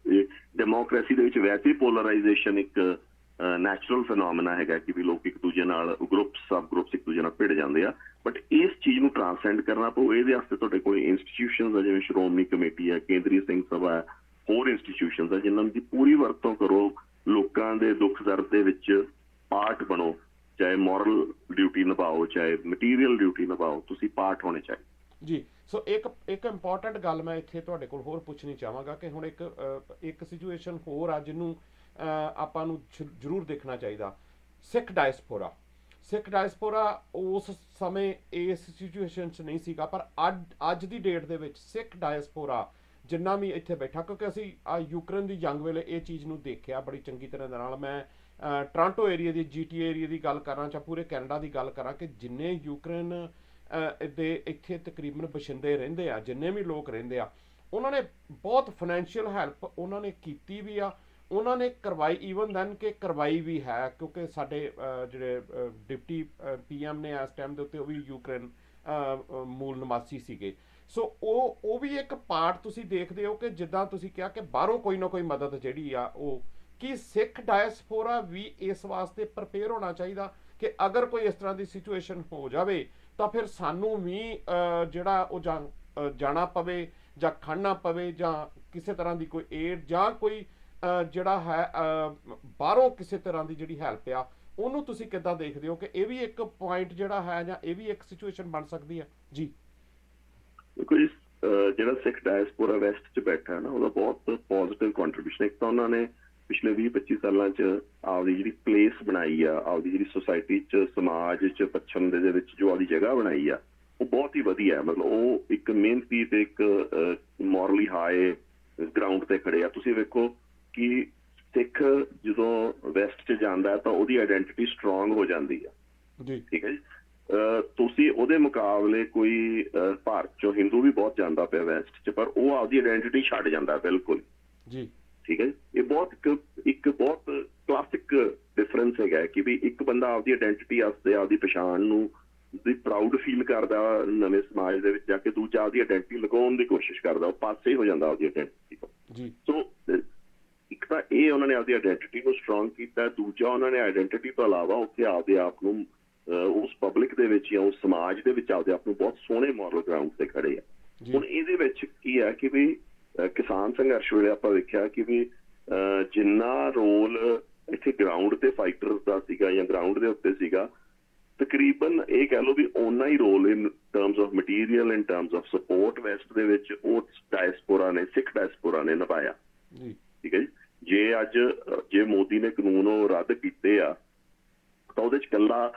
S2: ਡੈਮੋਕ੍ਰੇਸੀ ਦੇ ਵਿੱਚ ਵੈਸੇ ਹੀ ਪੋਲਰਾਈਜੇਸ਼ਨ ਇੱਕ ਨੈਚੁਰਲ ਫੈਨੋਮੀਨਾ ਹੈਗਾ ਕਿ ਵੀ ਲੋਕ ਇੱਕ ਦੂਜੇ ਨਾਲ ਗਰੁੱਪਸ ਸਬ ਗਰੁੱਪਸ ਇੱਕ ਦੂਜੇ ਨਾਲ ਭਿੜ ਜਾਂਦੇ ਆ, ਬਟ ਇਸ ਚੀਜ਼ ਨੂੰ ਟ੍ਰਾਂਸੈਂਡ ਕਰਨਾ ਪਊ। ਇਹਦੇ ਵਾਸਤੇ ਤੁਹਾਡੇ ਕੋਲ ਇੰਸਟੀਟਿਊਸ਼ਨਸ ਆ, ਜਿਵੇਂ ਸ਼੍ਰੋਮਣੀ ਕਮੇਟੀ ਹੈ, ਕੇਂਦਰੀ ਸਿੰਘ ਸਭਾ ਹੈ, ਹੋਰ ਇੰਸਟੀਟਿਊਸ਼ਨਸ ਆ, ਜਿਨ੍ਹਾਂ ਦੀ ਪੂਰੀ ਵਰਤੋਂ ਕਰੋ, ਲੋਕਾਂ ਦੇ ਦੁੱਖ ਦਰਦ ਦੇ ਵਿੱਚ ਪਾਰਟ ਬਣੋ, ਚਾਹੇ ਮੋਰਲ ਡਿਊਟੀ ਨਿਭਾਓ ਚਾਹੇ ਮਟੀਰੀਅਲ ਡਿਊਟੀ ਨਿਭਾਓ, ਤੁਸੀਂ ਪਾਰਟ ਹੋਣੇ ਚਾਹੀਦੇ।
S1: ਜੀ ਸੋ ਇੱਕ ਇੰਪੋਰਟੈਂਟ ਗੱਲ ਮੈਂ ਇੱਥੇ ਤੁਹਾਡੇ ਕੋਲ ਹੋਰ ਪੁੱਛਣੀ ਚਾਹਾਂਗਾ ਕਿ ਹੁਣ ਇੱਕ ਸਿਚੁਏਸ਼ਨ ਹੋਰ ਆ ਜਿਹਨੂੰ ਆਪਾਂ ਨੂੰ ਜ਼ਰੂਰ ਦੇਖਣਾ ਚਾਹੀਦਾ। ਸਿੱਖ ਡਾਇਸਪੋਰਾ ਉਸ ਸਮੇਂ ਇਸ ਸਿਚੁਏਸ਼ਨ 'ਚ ਨਹੀਂ ਸੀਗਾ, ਪਰ ਅੱਜ ਦੀ ਡੇਟ ਦੇ ਵਿੱਚ ਸਿੱਖ ਡਾਇਸਪੋਰਾ ਜਿੰਨਾ ਵੀ ਇੱਥੇ ਬੈਠਾ, ਕਿਉਂਕਿ ਅਸੀਂ ਯੂਕਰੇਨ ਦੀ ਜੰਗ ਵੇਲੇ ਇਹ ਚੀਜ਼ ਨੂੰ ਦੇਖਿਆ ਬੜੀ ਚੰਗੀ ਤਰ੍ਹਾਂ ਦੇ ਨਾਲ। ਮੈਂ ਟੋਰਾਂਟੋ ਏਰੀਆ ਦੀ GTA ਏਰੀਆ ਦੀ ਗੱਲ ਕਰਾਂ ਜਾਂ ਪੂਰੇ ਕੈਨੇਡਾ ਦੀ ਗੱਲ ਕਰਾਂ ਕਿ ਜਿੰਨੇ ਯੂਕਰੇਨ ਦੇ ਇੱਥੇ ਤਕਰੀਬਨ ਬਸ਼ਿੰਦੇ ਰਹਿੰਦੇ ਆ, ਜਿੰਨੇ ਵੀ ਲੋਕ ਰਹਿੰਦੇ ਆ, ਉਹਨਾਂ ਨੇ ਬਹੁਤ ਫਾਈਨੈਂਸ਼ੀਅਲ ਹੈਲਪ ਉਹਨਾਂ ਨੇ ਕੀਤੀ ਵੀ ਆ, ਉਹਨਾਂ ਨੇ ਕਰਵਾਈ, ਈਵਨ ਦੈਨ ਕਿ ਕਰਵਾਈ ਵੀ ਹੈ, ਕਿਉਂਕਿ ਸਾਡੇ ਜਿਹੜੇ ਡਿਪਟੀ PM ਨੇ ਇਸ ਟਾਈਮ ਦੇ ਉੱਤੇ ਉਹ ਵੀ ਯੂਕਰੇਨ ਮੂਲ ਨਿਵਾਸੀ ਸੀਗੇ। ਸੋ ਉਹ ਵੀ ਇੱਕ ਪਾਰਟ ਤੁਸੀਂ ਦੇਖਦੇ ਹੋ ਕਿ ਜਿੱਦਾਂ ਤੁਸੀਂ ਕਿਹਾ ਕਿ ਬਾਹਰੋਂ ਕੋਈ ਨਾ ਕੋਈ ਮਦਦ ਜਿਹੜੀ ਆ ਉਹ, ਕੀ ਸਿੱਖ ਡਾਇਸਪੋਰਾ ਵੀ ਇਸ ਵਾਸਤੇ ਪ੍ਰਪੇਅਰ ਹੋਣਾ ਚਾਹੀਦਾ ਕਿ ਅਗਰ ਕੋਈ ਇਸ ਤਰ੍ਹਾਂ ਦੀ ਸਿਚੁਏਸ਼ਨ ਹੋ ਜਾਵੇ ਤਾਂ ਫਿਰ ਸਾਨੂੰ ਵੀ ਜਿਹੜਾ ਉਹ ਜਾਣਾ ਪਵੇ ਜਾਂ ਖੜਨਾ ਪਵੇ, ਜਾਂ ਕਿਸੇ ਤਰ੍ਹਾਂ ਦੀ ਕੋਈ ਏਡ ਜਾਂ ਕੋਈ ਜਿਹੜਾ ਹੈ ਬਾਹਰੋਂ ਕਿਸੇ ਤਰ੍ਹਾਂ ਦੀ ਜਿਹੜੀ ਹੈਲਪ ਆ, ਉਹਨੂੰ ਤੁਸੀਂ ਕਿੱਦਾਂ ਦੇਖਦੇ ਹੋ ਕਿ ਇਹ ਵੀ ਇੱਕ ਪੁਆਇੰਟ ਜਿਹੜਾ ਹੈ ਜਾਂ ਇਹ ਵੀ ਇੱਕ ਸਿਚੁਏਸ਼ਨ ਬਣ ਸਕਦੀ ਹੈ? ਜੀ
S2: ਦੇਖੋ ਜੀ, ਜਿਹੜਾ ਸਿੱਖ ਡਾਇਸਪੋਰਾ ਵੈਸਟ 'ਚ ਬੈਠਾ ਹੈ ਨਾ, ਉਹਦਾ ਬਹੁਤ ਪੋਜ਼ਿਟਿਵ ਕੰਟਰੀਬਿਊਸ਼ਨ। ਇੱਕ ਤਾਂ ਉਹਨਾਂ ਨੇ ਪਿਛਲੇ 20-25 ਸਾਲਾਂ 'ਚ ਆਪਦੀ ਜਿਹੜੀ ਪਲੇਸ ਬਣਾਈ ਆ, ਆਪਦੀ ਜਿਹੜੀ ਸੁਸਾਇਟੀ 'ਚ ਸਮਾਜ 'ਚ ਪੱਛਮ ਦੇ ਵਿੱਚ ਜੋ ਆਪਦੀ ਜਗ੍ਹਾ ਬਣਾਈ ਆ, ਉਹ ਬਹੁਤ ਹੀ ਵਧੀਆ ਹੈ। ਮਤਲਬ ਉਹ ਇੱਕ ਮਿਹਨਤੀ ਤੇ ਇੱਕ ਮੋਰਲੀ ਹਾਈ ਗਰਾਊਂਡ ਤੇ ਖੜੇ ਆ। ਤੁਸੀਂ ਵੇਖੋ ਕਿ ਸਿੱਖ ਜਦੋਂ ਵੈਸਟ 'ਚ ਜਾਂਦਾ ਤਾਂ ਉਹਦੀ ਆਈਡੈਂਟੀਟੀ ਸਟਰੋਂਗ ਹੋ ਜਾਂਦੀ ਆ, ਠੀਕ ਹੈ ਜੀ। ਤੁਸੀਂ ਉਹਦੇ ਮੁਕਾਬਲੇ ਕੋਈ ਭਾਰਤ 'ਚੋਂ ਹਿੰਦੂ ਵੀ ਬਹੁਤ ਜਾਂਦਾ ਪਿਆ ਵੈਸਟ 'ਚ, ਪਰ ਉਹ ਆਪਦੀ ਆਈਡੈਂਟੀਟੀ ਛੱਡ ਜਾਂਦਾ ਬਿਲਕੁਲ ਜੀ, ਠੀਕ ਹੈ ਜੀ। ਇਹ ਬਹੁਤ ਇੱਕ ਬਹੁਤ ਕਲਾਸਿਕ ਡਿਫਰੈਂਸ ਹੈਗਾ ਕਿ ਵੀ ਇੱਕ ਬੰਦਾ ਆਪਦੀ ਆਈਡੈਂਟਿਟੀ ਵਾਸਤੇ, ਆਪਦੀ ਪਛਾਣ ਨੂੰ ਦੀ ਪ੍ਰਾਊਡ ਫੀਲ ਕਰਦਾ ਨਵੇਂ ਸਮਾਜ ਦੇ ਵਿੱਚ ਜਾ ਕੇ, ਦੂਜਾ ਆਪਦੀ ਆਈਡੈਂਟਿਟੀ ਲਗਾਉਣ ਦੀ ਕੋਸ਼ਿਸ਼ ਕਰਦਾ, ਉਹ ਪਾਸੇ ਹੋ ਜਾਂਦਾ ਆਪਦੀ ਆਈਡੈਂਟਿਟੀ ਤੋਂ। ਸੋ ਇੱਕ ਤਾਂ ਇਹ ਉਹਨਾਂ ਨੇ ਆਪਦੀ ਆਈਡੈਂਟਿਟੀ ਨੂੰ ਸਟਰੋਂਗ ਕੀਤਾ, ਦੂਜਾ ਉਹਨਾਂ ਨੇ ਆਈਡੈਂਟਿਟੀ ਤੋਂ ਇਲਾਵਾ ਉੱਥੇ ਆਪਦੇ ਆਪ ਨੂੰ ਉਸ ਪਬਲਿਕ ਦੇ ਵਿੱਚ ਜਾਂ ਉਸ ਸਮਾਜ ਦੇ ਵਿੱਚ ਆਪਦੇ ਆਪ ਨੂੰ ਬਹੁਤ ਸੋਹਣੇ ਮੋਰਲ ਗਰਾਊਂਡ ਤੇ ਖੜੇ ਆ। ਹੁਣ ਇਹਦੇ ਵਿੱਚ ਕੀ ਹੈ ਕਿ ਵੀ ਕਿਸਾਨ ਸੰਘਰਸ਼ ਵੇਲੇ ਆਪਾਂ ਵੇਖਿਆ ਕਿ ਵੀ ਜਿੰਨਾ ਰੋਲ ਇੱਥੇ ਗਰਾਊਂਡ ਤੇ ਫਾਈਟਰਸ ਦਾ ਸੀਗਾ ਜਾਂ ਗਰਾਊਂਡ ਦੇ ਉੱਤੇ ਸੀਗਾ, ਤਕਰੀਬਨ ਇਹ ਕਹਿ ਲਓ ਵੀ ਓਨਾ ਹੀ role in terms of material, in terms of support west ਦੇ ਵਿੱਚ ਉਹ ਡਾਇਸਪੋਰਾ ਨੇ, ਸਿੱਖ ਡਾਇਸਪੋਰਾ ਨੇ ਨਿਭਾਇਆ, ਠੀਕ ਹੈ ਜੀ। ਜੇ ਮੋਦੀ ਨੇ ਕਾਨੂੰਨ ਉਹ ਰੱਦ ਕੀਤੇ ਆ ਤਾਂ ਉਹਦੇ 'ਚ ਇਕੱਲਾ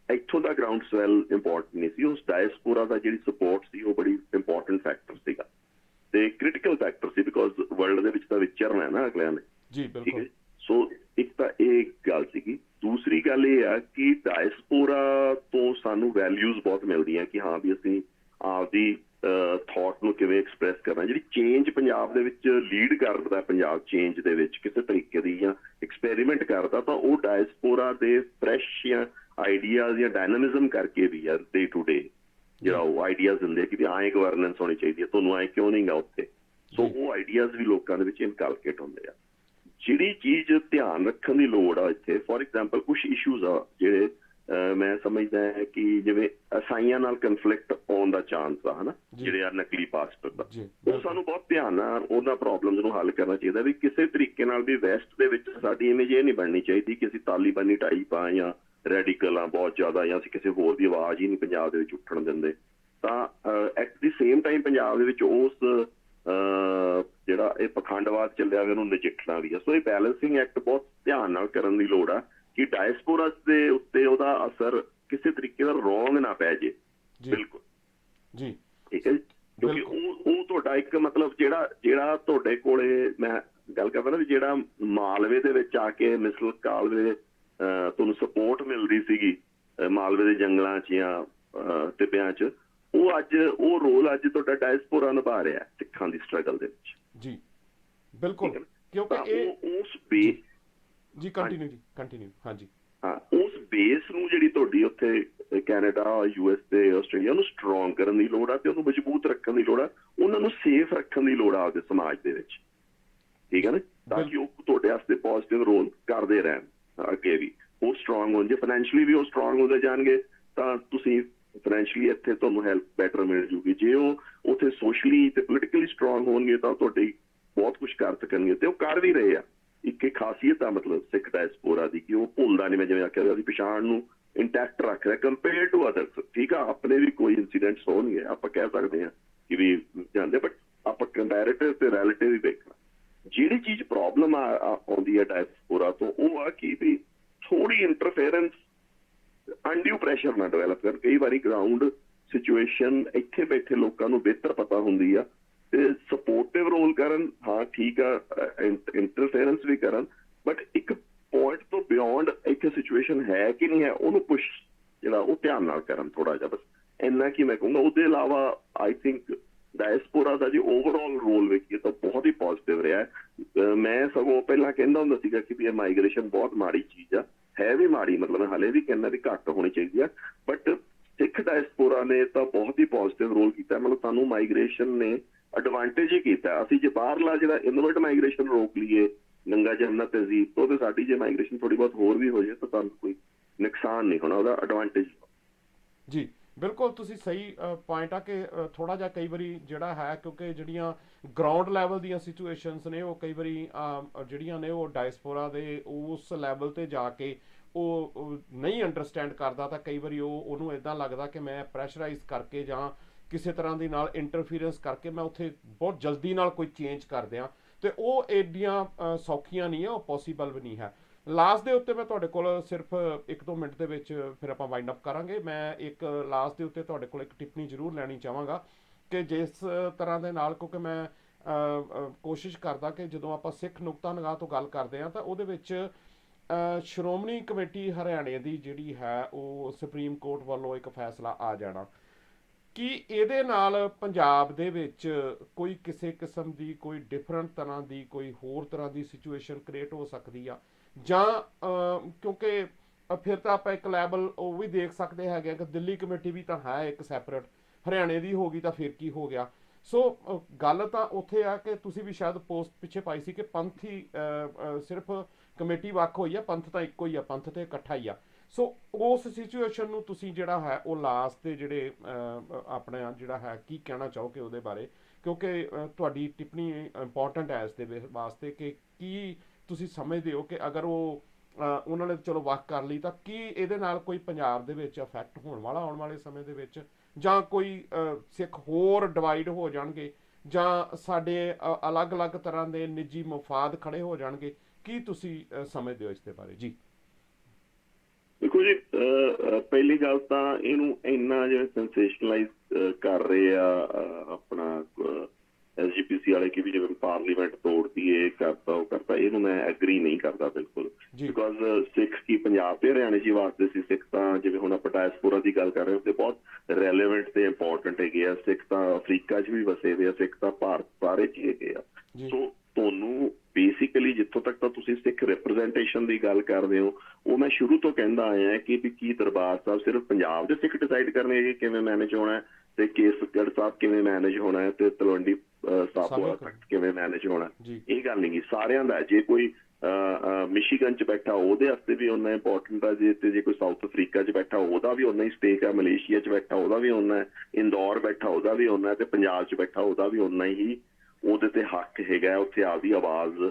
S2: ਇੱਥੋਂ ਦਾ ਗਰਾਊਂਡ ਸਵੈਲ ਇੰਪੋਰਟੈਂਟ ਨਹੀਂ ਸੀ, ਉਸ ਡਾਇਸਪੋਰਾ ਦਾ ਜਿਹੜੀ ਸਪੋਰਟ ਸੀ ਉਹ ਬੜੀ ਇੰਪੋਰਟੈਂਟ ਫੈਕਟਰ ਸੀਗਾ ਤੇ critical factor C, because world ਦੇ ਵਿੱਚ ਤਾਂ ਵਿਚਰਨਾ ਨਾ ਅਗਲਿਆਂ ਨੇ, ਠੀਕ ਹੈ। ਸੋ ਇੱਕ ਤਾਂ ਇਹ ਗੱਲ ਸੀਗੀ। ਦੂਸਰੀ ਗੱਲ ਇਹ ਆ ਕਿ ਡਾਇਸਪੋਰਾ ਤੋਂ ਸਾਨੂੰ ਵੈਲਿਊਜ਼ ਬਹੁਤ ਮਿਲਦੀਆਂ ਕਿ ਹਾਂ ਵੀ ਅਸੀਂ ਆਪਦੀ ਥਾਟ ਨੂੰ ਕਿਵੇਂ ਐਕਸਪ੍ਰੈਸ ਕਰਨਾ। ਜਿਹੜੀ ਚੇਂਜ ਪੰਜਾਬ ਦੇ ਵਿੱਚ ਲੀਡ ਕਰਦਾ, ਪੰਜਾਬ ਚੇਂਜ ਦੇ ਵਿੱਚ ਕਿਸੇ ਤਰੀਕੇ ਦੀ ਜਾਂ ਐਕਸਪੈਰੀਮੈਂਟ ਕਰਦਾ, ਤਾਂ ਉਹ ਡਾਇਸਪੋਰਾ ਦੇ ਫਰੈਸ਼ ਜਾਂ ਆਈਡੀਆਜ਼ ਜਾਂ ਡਾਇਨਾਮਿਜ਼ਮ ਕਰਕੇ ਵੀ ਆ ਡੇ ਟੂ ਡੇ ਜਿਹੜਾ ਉਹ ਆਈਡੀਆਜ਼ ਦਿੰਦੇ ਕਿ ਵੀ ਐਂ ਗਵਰਨੈਂਸ ਹੋਣੀ ਚਾਹੀਦੀ ਹੈ, ਤੁਹਾਨੂੰ ਐਂ ਕਿਉਂ ਨਹੀਂ ਗਾ ਉੱਥੇ, ਸੋ ਉਹ ਆਈਡੀਆਜ਼ ਵੀ ਲੋਕਾਂ ਦੇ ਵਿੱਚ ਇਨਕਲਕੇਟ ਹੁੰਦੇ ਆ। ਜਿਹੜੀ ਚੀਜ਼ ਧਿਆਨ ਰੱਖਣ ਦੀ ਲੋੜ ਆ ਇੱਥੇ, ਫੋਰ ਐਗਜ਼ਾਮਪਲ ਕੁਝ ਇਸ਼ੂਜ਼ ਆ ਜਿਹੜੇ ਮੈਂ ਸਮਝਦਾ ਹੈ ਕਿ ਜਿਵੇਂ ਈਸਾਈਆਂ ਨਾਲ ਕਨਫਲਿਕਟ ਆਉਣ ਦਾ ਚਾਂਸ ਆ, ਹਨਾ, ਜਿਹੜੇ ਆ ਨਕਲੀ ਪਾਸਪੋਰਟ ਦਾ, ਉਹ ਸਾਨੂੰ ਬਹੁਤ ਧਿਆਨ ਨਾਲ ਉਹਨਾਂ ਪ੍ਰੋਬਲਮਸ ਨੂੰ ਹੱਲ ਕਰਨਾ ਚਾਹੀਦਾ ਵੀ ਕਿਸੇ ਤਰੀਕੇ ਨਾਲ ਵੀ ਵੈਸਟ ਦੇ ਵਿੱਚ ਸਾਡੀ ਇਮੇਜ ਇਹ ਨਹੀਂ ਬਣਨੀ ਚਾਹੀਦੀ ਕਿ ਅਸੀਂ ਤਾਲੀਬਾਨੀ ਟਾਈਪ ਆ ਜਾਂ ਰੈਡੀਕਲ ਆ ਬਹੁਤ ਜ਼ਿਆਦਾ, ਜਾਂ ਅਸੀਂ ਕਿਸੇ ਹੋਰ ਦੀ ਆਵਾਜ਼ ਹੀ ਨਹੀਂ ਪੰਜਾਬ ਦੇ ਵਿੱਚ ਉੱਠਣ ਦਿੰਦੇ। ਤਾਂ at the same time Punjab ਦੇ ਵਿੱਚ ਉਸ ਜਿਹੜਾ ਇਹ ਪਖੰਡਵਾਦ ਚੱਲਿਆ ਹੋਇਆ ਉਹਨੂੰ ਨਜਿੱਠਣਾ ਵੀ ਆ। ਸੋ ਇਹ ਬੈਲੈਂਸਿੰਗ ਐਕਟ ਬਹੁਤ ਧਿਆਨ ਨਾਲ ਕਰਨ ਦੀ ਲੋੜ ਆ ਕਿ ਡਾਇਸਪੋਰਾ ਦੇ ਉੱਤੇ ਉਹਦਾ ਅਸਰ ਕਿਸੇ ਤਰੀਕੇ ਦਾ ਰੋਂਗ ਨਾ ਪੈ ਜੇ। ਬਿਲਕੁਲ ਜੀ, ਠੀਕ ਹੈ ਜੀ, ਕਿਉਂਕਿ ਉਹ ਤੁਹਾਡਾ ਇੱਕ ਮਤਲਬ ਜਿਹੜਾ ਤੁਹਾਡੇ ਕੋਲੇ ਮੈਂ ਗੱਲ ਕਰਦਾ ਨਾ ਵੀ ਜਿਹੜਾ ਮਾਲਵੇ ਦੇ ਵਿੱਚ ਆ ਕੇ ਮਿਸਲ ਕਾਲਵੇ ਤੁਹਾਨੂੰ ਸਪੋਰਟ ਮਿਲਦੀ ਸੀਗੀ ਮਾਲਵੇ ਦੇ ਜੰਗਲਾਂ 'ਚ ਜਾਂ ਟਿੱਬਿਆਂ 'ਚ, ਉਹ ਰੋਲ ਅੱਜ ਤੁਹਾਡਾ ਡਾਇਸਪੋਰਾ ਨਿਭਾ ਰਿਹਾ ਸਿੱਖਾਂ ਦੀ ਸਟਰਗਲ ਦੇ ਵਿੱਚ। ਜੀ ਬਿਲਕੁਲ, ਕਿਉਂਕਿ ਇਹ ਉਸ ਬੇਸ ਜੀ ਕੰਟੀਨਿਊ ਹਾਂਜੀ ਹਾਂ, ਉਸ ਬੇਸ ਨੂੰ ਜਿਹੜੀ ਤੁਹਾਡੀ ਉੱਥੇ ਕੈਨੇਡਾ, US ਤੇ ਆਸਟ੍ਰੇਲੀਆ ਨੂੰ ਸਟਰੋਂਗ ਕਰਨ ਦੀ ਲੋੜ ਆ ਤੇ ਉਹਨੂੰ ਮਜ਼ਬੂਤ ਰੱਖਣ ਦੀ ਲੋੜ ਆ, ਉਹਨਾਂ ਨੂੰ ਸੇਫ ਰੱਖਣ ਦੀ ਲੋੜ ਆ ਆਪਦੇ ਸਮਾਜ ਦੇ ਵਿੱਚ, ਠੀਕ ਹੈ ਨਾ, ਤਾਂ ਕਿ ਉਹ ਤੁਹਾਡੇ ਵਾਸਤੇ ਪੋਜ਼ਿਟਿਵ ਰੋਲ ਕਰਦੇ ਰਹਿਣ ਅੱਗੇ ਵੀ, ਉਹ ਸਟਰੋਂਗ ਹੋਣ। ਜੇ ਫਾਈਨੈਂਸ਼ਲੀ ਵੀ ਉਹ ਸਟਰੋਂਗ ਹੁੰਦੇ ਜਾਣਗੇ ਤਾਂ ਤੁਸੀਂ ਫਾਈਨੈਂਸ਼ਲੀ ਇੱਥੇ ਤੁਹਾਨੂੰ ਹੈਲਪ ਬੈਟਰ ਮਿਲ ਜੂਗੀ। ਜੇ ਉਹ ਉੱਥੇ ਸੋਸ਼ਲੀ ਤੇ ਪੋਲੀਟੀਕਲੀ ਸਟਰੋਂਗ ਹੋਣਗੇ ਤਾਂ ਤੁਹਾਡੀ ਬਹੁਤ ਕੁਛ ਕਰ ਸਕਣਗੇ, ਤੇ ਉਹ ਕਰ ਵੀ ਰਹੇ ਆ। ਇੱਕ ਖਾਸੀਅਤ ਆ ਮਤਲਬ ਸਿੱਖ ਡਾਇਸਪੋਰਾ ਦੀ ਕਿ ਉਹ ਭੁੱਲਦਾ ਨਹੀਂ, ਮੈਂ ਜਿਵੇਂ ਆਖਿਆ ਉਹਦੀ ਪਛਾਣ ਨੂੰ ਇੰਟੈਕਟ ਰੱਖ ਰਿਹਾ ਕੰਪੇਅਰ ਟੂ ਅਦਰਸ। ਠੀਕ ਆ, ਆਪਣੇ ਵੀ ਕੋਈ ਇੰਸੀਡੈਂਟਸ ਹੋਣਗੇ, ਆਪਾਂ ਕਹਿ ਸਕਦੇ ਹਾਂ ਕਿ ਵੀ ਜਾਂਦੇ, ਬਟ ਆਪਾਂ ਕੰਪੈਰੇਟਿਵ ਤੇ ਰਿਲੇਟਿਵ ਹੀ ਵੇਖਣਾ। ਜਿਹੜੀ ਚੀਜ਼ ਪ੍ਰੋਬਲਮ ਆਉਂਦੀ ਹੈ ਡਾਇਸਪੋਰਾ ਤੋਂ ਉਹ ਆ ਕਿ ਵੀ ਥੋੜੀ ਇੰਟਰਫੇਰੈਂਸ, ਅਨਡਿਊ ਪ੍ਰੈਸ਼ਰ ਨਾ ਡਿਵੈਲਪ ਕਰਨ। ਕਈ ਵਾਰੀ ਗਰਾਊਂਡ ਸਿਚੁਏਸ਼ਨ ਇੱਥੇ ਬੈਠੇ ਲੋਕਾਂ ਨੂੰ ਬਿਹਤਰ ਪਤਾ ਹੁੰਦੀ ਆ ਤੇ ਸਪੋਰਟਿਵ ਰੋਲ ਕਰਨ, ਹਾਂ ਠੀਕ ਆ, ਇੰਟਰਫੇਰੈਂਸ ਵੀ ਕਰਨ, ਬਟ ਇੱਕ ਪੁਆਇੰਟ ਤੋਂ ਬਿਯੋਂਡ ਇੱਥੇ ਸਿਚੁਏਸ਼ਨ ਹੈ ਕਿ ਨਹੀਂ ਹੈ ਉਹਨੂੰ ਪੁਸ਼ ਜਿਹੜਾ ਉਹ ਧਿਆਨ ਨਾਲ ਕਰਨ ਥੋੜਾ ਜਿਹਾ, ਬਸ ਇੰਨਾ ਕੀ ਮੈਂ ਕਹੂੰਗਾ। ਉਹਦੇ ਇਲਾਵਾ ਆਈ ਥਿੰਕ ਡਾਇਸਪੋਰਾ ਦਾ ਜੇ ਓਵਰਆਲ ਰੋਲ ਵੇਖੀਏ ਤਾਂ ਬਹੁਤ ਹੀ ਪੋਜ਼ਿਟਿਵ ਰਿਹਾ ਹੈ। ਮੈਂ ਸਗੋਂ ਪਹਿਲਾਂ ਕਹਿੰਦਾ ਹੁੰਦਾ ਸੀਗਾ ਕਿ ਵੀ ਇਹ ਮਾਈਗ੍ਰੇਸ਼ਨ ਬਹੁਤ ਮਾੜੀ ਚੀਜ਼ ਆ, ਹੈ ਵੀ ਮਾੜੀ, ਮਤਲਬ ਮੈਂ ਹਾਲੇ ਵੀ ਕਹਿੰਦਾ ਵੀ ਘੱਟ ਹੋਣੀ ਚਾਹੀਦੀ ਆ, ਬਟ ਸਿੱਖ ਡਾਇਸਪੋਰਾ ਨੇ ਤਾਂ ਬਹੁਤ ਹੀ ਪੋਜ਼ਿਟਿਵ ਰੋਲ ਕੀਤਾ। ਮਤਲਬ ਸਾਨੂੰ ਮਾਈਗ੍ਰੇਸ਼ਨ ਨੇ ਐਡਵਾਂਟੇਜ ਹੀ ਕੀਤਾ। ਅਸੀਂ ਜੇ ਬਾਹਰਲਾ ਜਿਹੜਾ ਇਨਵਰਟ ਮਾਈਗ੍ਰੇਸ਼ਨ ਰੋਕ ਲਈਏ, ਗੰਗਾ ਜਮਨਾ ਤਹਿਜ਼ੀਬ ਤੋਂ, ਤੇ ਸਾਡੀ ਜੇ ਮਾਈਗ੍ਰੇਸ਼ਨ ਥੋੜੀ ਬਹੁਤ ਹੋਰ ਵੀ ਹੋ ਜਾਏ ਤਾਂ ਤੁਹਾਨੂੰ ਕੋਈ ਨੁਕਸਾਨ ਨਹੀਂ ਹੋਣਾ, ਉਹਦਾ ਐਡਵਾਂਟੇਜ। ਜੀ ਬਿਲਕੁਲ, ਤੁਸੀਂ ਸਹੀ ਪੁਆਇੰਟ ਆ ਕਿ ਥੋੜਾ ਜਿਹਾ ਕਈ ਵਾਰੀ ਜਿਹੜਾ ਹੈ, ਕਿਉਂਕਿ ਜਿਹੜੀਆਂ ਗਰਾਊਂਡ ਲੈਵਲ ਦੀਆਂ ਸਿਚੁਏਸ਼ਨਸ ਨੇ ਉਹ ਕਈ ਵਾਰੀ ਜਿਹੜੀਆਂ ਨੇ ਉਹ ਡਾਇਸਪੋਰਾ ਦੇ ਉਸ ਲੈਵਲ ਤੇ ਜਾ ਕੇ ਉਹ ਨਹੀਂ ਅੰਡਰਸਟੈਂਡ ਕਰਦਾ, ਤਾਂ ਕਈ ਵਾਰੀ ਉਹਨੂੰ ਇੱਦਾਂ ਲੱਗਦਾ ਕਿ ਮੈਂ ਪ੍ਰੈਸ਼ਰਾਈਜ਼ ਕਰਕੇ ਜਾਂ ਕਿਸੇ ਤਰ੍ਹਾਂ ਦੀ ਨਾਲ ਇੰਟਰਫੀਰੈਂਸ ਕਰਕੇ ਮੈਂ ਉੱਥੇ ਬਹੁਤ ਜਲਦੀ ਨਾਲ ਕੋਈ ਚੇਂਜ ਕਰ ਦਿਆਂ, ਤੇ ਉਹ ਏਡੀਆਂ ਸੌਖੀਆਂ ਨਹੀਂ ਹੈ, ਉਹ ਪੋਸੀਬਲ ਵੀ ਨਹੀਂ ਹੈ। ਲਾਸਟ ਦੇ ਉੱਤੇ ਮੈਂ ਤੁਹਾਡੇ ਕੋਲ ਸਿਰਫ 1-2 ਮਿੰਟ ਦੇ ਵਿੱਚ ਫਿਰ ਆਪਾਂ ਵਾਈਂਡ ਅਪ ਕਰਾਂਗੇ। ਮੈਂ ਇੱਕ ਲਾਸਟ ਦੇ ਉੱਤੇ ਤੁਹਾਡੇ ਕੋਲ ਇੱਕ ਟਿੱਪਣੀ ਜ਼ਰੂਰ ਲੈਣੀ ਚਾਹਾਂਗਾ ਕਿ ਜਿਸ ਤਰ੍ਹਾਂ ਦੇ ਨਾਲ, ਕਿਉਂਕਿ ਮੈਂ ਕੋਸ਼ਿਸ਼ ਕਰਦਾ ਕਿ ਜਦੋਂ ਆਪਾਂ ਸਿੱਖ ਨੁਕਤਾ ਨਿਗਾਹ ਤੋਂ ਗੱਲ ਕਰਦੇ ਹਾਂ ਤਾਂ ਉਹਦੇ ਵਿੱਚ ਸ਼੍ਰੋਮਣੀ ਕਮੇਟੀ ਹਰਿਆਣੇ ਦੀ ਜਿਹੜੀ ਹੈ ਉਹ ਸੁਪਰੀਮ ਕੋਰਟ ਵੱਲੋਂ ਇੱਕ ਫੈਸਲਾ ਆ ਜਾਣਾ, ਕਿ ਇਹਦੇ ਨਾਲ ਪੰਜਾਬ ਦੇ ਵਿੱਚ ਕੋਈ ਕਿਸੇ ਕਿਸਮ ਦੀ ਕੋਈ ਡਿਫਰੈਂਟ ਤਰ੍ਹਾਂ ਦੀ ਕੋਈ ਹੋਰ ਤਰ੍ਹਾਂ ਦੀ ਸਿਚੁਏਸ਼ਨ ਕ੍ਰੀਏਟ ਹੋ ਸਕਦੀ ਆ, ਜਾਂ ਕਿਉਂਕਿ ਫਿਰ ਤਾਂ ਆਪਾਂ ਇੱਕ ਲੈਵਲ ਉਹ ਵੀ ਦੇਖ ਸਕਦੇ ਹੈਗੇ ਕਿ ਦਿੱਲੀ ਕਮੇਟੀ ਵੀ ਤਾਂ ਹੈ ਇੱਕ ਸੈਪਰੇਟ, ਹਰਿਆਣੇ ਦੀ ਹੋ ਗਈ ਤਾਂ ਫਿਰ ਕੀ ਹੋ ਗਿਆ। ਸੋ ਗੱਲ ਤਾਂ ਉੱਥੇ ਆ ਕਿ ਤੁਸੀਂ ਵੀ ਸ਼ਾਇਦ ਪੋਸਟ ਪਿੱਛੇ ਪਾਈ ਸੀ ਕਿ ਪੰਥ ਹੀ ਸਿਰਫ ਕਮੇਟੀ ਵੱਖ ਹੋਈ ਆ, ਪੰਥ ਤਾਂ ਇੱਕੋ ਹੀ ਆ, ਪੰਥ ਤੇ ਇਕੱਠਾ ਹੀ ਆ। ਸੋ ਉਸ ਸਿਚੁਏਸ਼ਨ ਨੂੰ ਤੁਸੀਂ ਜਿਹੜਾ ਹੈ ਉਹ ਲਾਸਟ ਦੇ ਜਿਹੜੇ ਆਪਣੇ ਜਿਹੜਾ ਹੈ ਕੀ ਕਹਿਣਾ ਚਾਹੋਗੇ ਉਹਦੇ ਬਾਰੇ, ਕਿਉਂਕਿ ਤੁਹਾਡੀ ਟਿੱਪਣੀ ਇੰਪੋਰਟੈਂਟ ਹੈ ਇਸ ਦੇ ਵਾਸਤੇ ਕਿ ਕੀ ਤੁਸੀਂ ਸਮਝਦੇ ਹੋ ਕਿ ਅਗਰ ਉਹ ਉਹਨਾਂ ਨੇ ਚਲੋ ਵੱਖ ਕਰ ਲਈ ਤਾਂ ਕੀ ਇਹਦੇ ਨਾਲ ਕੋਈ ਪੰਜਾਬ ਦੇ ਵਿੱਚ ਇਫੈਕਟ ਹੋਣ ਵਾਲਾ ਆਉਣ ਵਾਲੇ ਸਮੇਂ ਦੇ ਵਿੱਚ, ਜਾਂ ਕੋਈ ਸਿੱਖ ਹੋਰ ਡਿਵਾਈਡ ਹੋ ਜਾਣਗੇ, ਜਾਂ ਸਾਡੇ ਅਲੱਗ-ਅਲੱਗ ਤਰ੍ਹਾਂ ਦੇ ਨਿੱਜੀ ਮਫਾਦ ਖੜੇ ਹੋ ਜਾਣਗੇ, ਕੀ ਤੁਸੀਂ ਸਮਝਦੇ ਹੋ ਇਸ ਦੇ ਬਾਰੇ? ਜੀ ਦੇਖੋ ਜੀ, ਪਹਿਲੀ ਗੱਲ ਤਾਂ ਇਹਨੂੰ ਇੰਨਾ ਜਿਵੇਂ ਸੈਂਸੇਸ਼ਨਲਾਈਜ਼ ਕਰ ਰਹੇ ਆ ਆਪਣਾ SGPC ਵਾਲੇ ਕਿ ਵੀ ਜਿਵੇਂ ਪਾਰਲੀਮੈਂਟ ਤੋੜਦੀ ਏ, ਕਰਤਾ ਉਹ ਕਰਤਾ, ਇਹਨੂੰ ਮੈਂ ਐਗਰੀ ਨਹੀਂ ਕਰਦਾ ਬਿਲਕੁਲ। ਬਿਕੋਜ਼ ਸਿੱਖ ਕੀ ਪੰਜਾਬ ਤੇ ਹਰਿਆਣੇ 'ਚ ਹੀ ਵਾਸਤੇ ਸੀ, ਸਿੱਖ ਤਾਂ ਜਿਵੇਂ ਹੁਣ ਆਪਾਂ ਡਾਇਸਪੋਰਾ ਦੀ ਗੱਲ ਕਰ ਰਹੇ ਹਾਂ ਤੇ ਬਹੁਤ ਰੈਲੇਵੈਂਟ ਤੇ ਇੰਪੋਰਟੈਂਟ ਹੈਗੇ ਆ। ਸਿੱਖ ਤਾਂ ਅਫਰੀਕਾ 'ਚ ਵੀ ਵਸੇ ਵੇ ਆ, ਸਿੱਖ ਤਾਂ ਭਾਰਤ ਸਾਰੇ 'ਚ ਹੈਗੇ ਆ। ਸੋ ਤੁਹਾਨੂੰ ਬੇਸਿਕਲੀ ਜਿੱਥੋਂ ਤੱਕ ਤਾਂ ਤੁਸੀਂ ਸਿੱਖ ਰਿਪਰੈਜ਼ੈਂਟੇਸ਼ਨ ਦੀ ਗੱਲ ਕਰਦੇ ਹੋ, ਉਹ ਮੈਂ ਸ਼ੁਰੂ ਤੋਂ ਕਹਿੰਦਾ ਆਇਆ ਕਿ ਵੀ ਕੀ ਦਰਬਾਰ ਸਾਹਿਬ ਸਿਰਫ ਪੰਜਾਬ ਦੇ ਸਿੱਖ ਡਿਸਾਈਡ ਕਰਨੇ ਕਿ ਕਿਵੇਂ ਮੈਨੇਜ ਹੋਣਾ, ਤੇ ਕੇਸਗੜ੍ਹ ਸਾਹਿਬ ਕਿਵੇਂ ਮੈਨੇਜ ਹੋਣਾ ਹੈ ਤੇ ਤਲਵੰਡੀ ਸਾਬੋ ਵਾਲਾ ਤਖਤ ਕਿਵੇਂ ਮੈਨੇਜ ਹੋਣਾ, ਇਹ ਗੱਲ ਨਹੀਂ ਗੀ ਸਾਰਿਆਂ ਦਾ। ਜੇ ਕੋਈ ਮਿਸ਼ੀਗਨ ਚ ਬੈਠਾ ਉਹਦੇ ਵਾਸਤੇ ਵੀ ਓਨਾ ਇੰਪੋਰਟੈਂਟ ਆ, ਜੇ ਕੋਈ ਸਾਊਥ ਅਫਰੀਕਾ ਚ ਬੈਠਾ ਉਹਦਾ ਵੀ ਓਨਾ ਹੀ ਸਟੇਕ ਆ, ਮਲੇਸ਼ੀਆ ਚ ਬੈਠਾ ਉਹਦਾ ਵੀ ਓਨਾ ਹੈ, ਇੰਦੌਰ ਬੈਠਾ ਉਹਦਾ ਵੀ ਓਨਾ ਹੈ, ਤੇ ਪੰਜਾਬ ਚ ਬੈਠਾ ਉਹਦਾ ਵੀ ਓਨਾ ਹੀ ਉਹਦੇ ਤੇ ਹੱਕ ਹੈਗਾ ਉੱਥੇ ਆਪਦੀ ਆਵਾਜ਼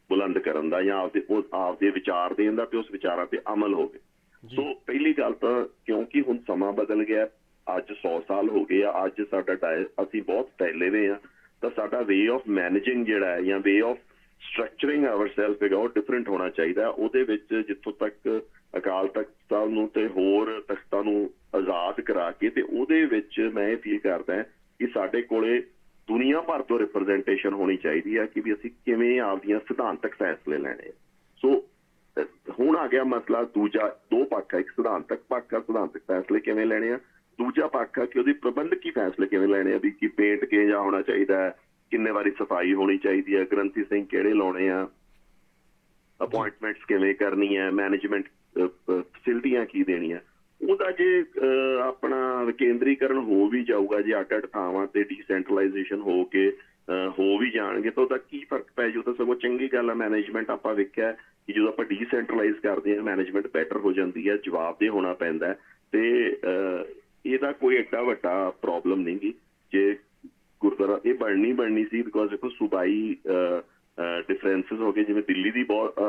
S2: ਬੁਲੰਦ ਕਰਨ ਦਾ ਜਾਂ ਆਪਦੇ ਵਿਚਾਰ ਦੇਣ ਦਾ ਤੇ ਉਸ ਵਿਚਾਰਾਂ ਤੇ ਅਮਲ ਹੋਵੇ। ਸੋ ਪਹਿਲੀ ਗੱਲ ਤਾਂ ਕਿਉਂਕਿ ਹੁਣ ਸਮਾਂ ਬਦਲ ਗਿਆ, ਅੱਜ 100 ਸਾਲ ਹੋ ਗਏ ਆ, ਅੱਜ ਸਾਡਾ ਅਸੀਂ ਬਹੁਤ ਪਹਿਲੇ ਦੇ ਆ, ਤਾਂ ਸਾਡਾ ਵੇ ਆਫ ਮੈਨੇਜਿੰਗ ਜਿਹੜਾ ਹੈ ਜਾਂ ਵੇ ਆਫ ਸਟਰਕਚਰਿੰਗ ਆਵਰਸੈਲਫ ਹੈਗਾ ਉਹ ਡਿਫਰੈਂਟ ਹੋਣਾ ਚਾਹੀਦਾ। ਉਹਦੇ ਵਿੱਚ ਜਿੱਥੋਂ ਤੱਕ ਅਕਾਲ ਤਖਤ ਸਾਹਿਬ ਨੂੰ ਤੇ ਹੋਰ ਤਖਤਾਂ ਨੂੰ ਆਜ਼ਾਦ ਕਰਾ ਕੇ ਤੇ ਉਹਦੇ ਵਿੱਚ ਮੈਂ ਇਹ ਫੀਲ ਕਰਦਾ ਕਿ ਸਾਡੇ ਕੋਲੇ ਦੁਨੀਆ ਭਰ ਤੋਂ ਰਿਪਰੈਜ਼ੈਂਟੇਸ਼ਨ ਹੋਣੀ ਚਾਹੀਦੀ ਹੈ ਕਿ ਵੀ ਅਸੀਂ ਕਿਵੇਂ ਆਪਦੀਆਂ ਸਿਧਾਂਤਕ ਫੈਸਲੇ ਲੈਣੇ। ਸੋ ਹੁਣ ਆ ਗਿਆ ਮਸਲਾ ਦੂਜਾ, ਦੋ ਪੱਖ ਆ, ਇੱਕ ਸਿਧਾਂਤਕ ਪੱਖ ਆ, ਸਿਧਾਂਤਕ ਫੈਸਲੇ ਕਿਵੇਂ ਲੈਣੇ ਆ, ਦੂਜਾ ਪੱਖ ਆ ਕਿ ਉਹਦੀ ਪ੍ਰਬੰਧਕੀ ਫੈਸਲੇ ਕਿਵੇਂ ਲੈਣੇ ਆ, ਵੀ ਕੀ ਪੇਂਟ ਕਿਹੋ ਹੋਣਾ ਚਾਹੀਦਾ ਹੈ, ਕਿੰਨੇ ਵਾਰੀ ਸਫਾਈ ਹੋਣੀ ਚਾਹੀਦੀ ਹੈ, ਗ੍ਰੰਥੀ ਸਿੰਘ ਕਿਹੜੇ ਲਾਉਣੇ ਆ, ਅਪੁਆਇੰਟਮੈਂਟਸ ਕਿਵੇਂ ਕਰਨੀ ਹੈ, ਮੈਨੇਜਮੈਂਟ ਫੈਸਿਲਿਟੀਆਂ ਕੀ ਦੇਣੀਆਂ। ਉਹਦਾ ਜੇ ਆਪਣਾ ਵਿਕੇਂਦਰੀਕਰਨ ਹੋ ਵੀ ਜਾਊਗਾ, ਜੇ ਅੱਡ ਅੱਡ ਥਾਵਾਂ ਤੇ ਡੀਸੈਂਟਰਲਾਈਜੇਸ਼ਨ ਹੋ ਕੇ ਹੋ ਵੀ ਜਾਣਗੇ ਤਾਂ ਉਹਦਾ ਕੀ ਫਰਕ ਪੈ ਜਾਊ। ਤਾਂ ਸਗੋਂ ਚੰਗੀ ਗੱਲ ਹੈ। ਮੈਨੇਜਮੈਂਟ ਆਪਾਂ ਵੇਖਿਆ ਕਿ ਜਦੋਂ ਆਪਾਂ ਡੀਸੈਂਟਰਲਾਈਜ਼ ਕਰਦੇ ਹਾਂ ਮੈਨੇਜਮੈਂਟ ਬੈਟਰ ਹੋ ਜਾਂਦੀ ਹੈ, ਜਵਾਬਦੇਹ ਹੋਣਾ ਪੈਂਦਾ ਤੇ ਇਹਦਾ ਕੋਈ ਐਡਾ ਵੱਡਾ ਪ੍ਰੋਬਲਮ ਨਹੀਂ ਗੀ। ਜੇ ਗੁਰਦੁਆਰਾ ਇਹ ਬਣਨੀ ਸੀ ਬਿਕੋਜ਼ ਦੇਖੋ ਸੂਬਾਈ ਡਿਫਰੈਂਸਿਸ ਹੋ ਗਏ, ਜਿਵੇਂ ਦਿੱਲੀ ਦੀ ਬਹੁਤ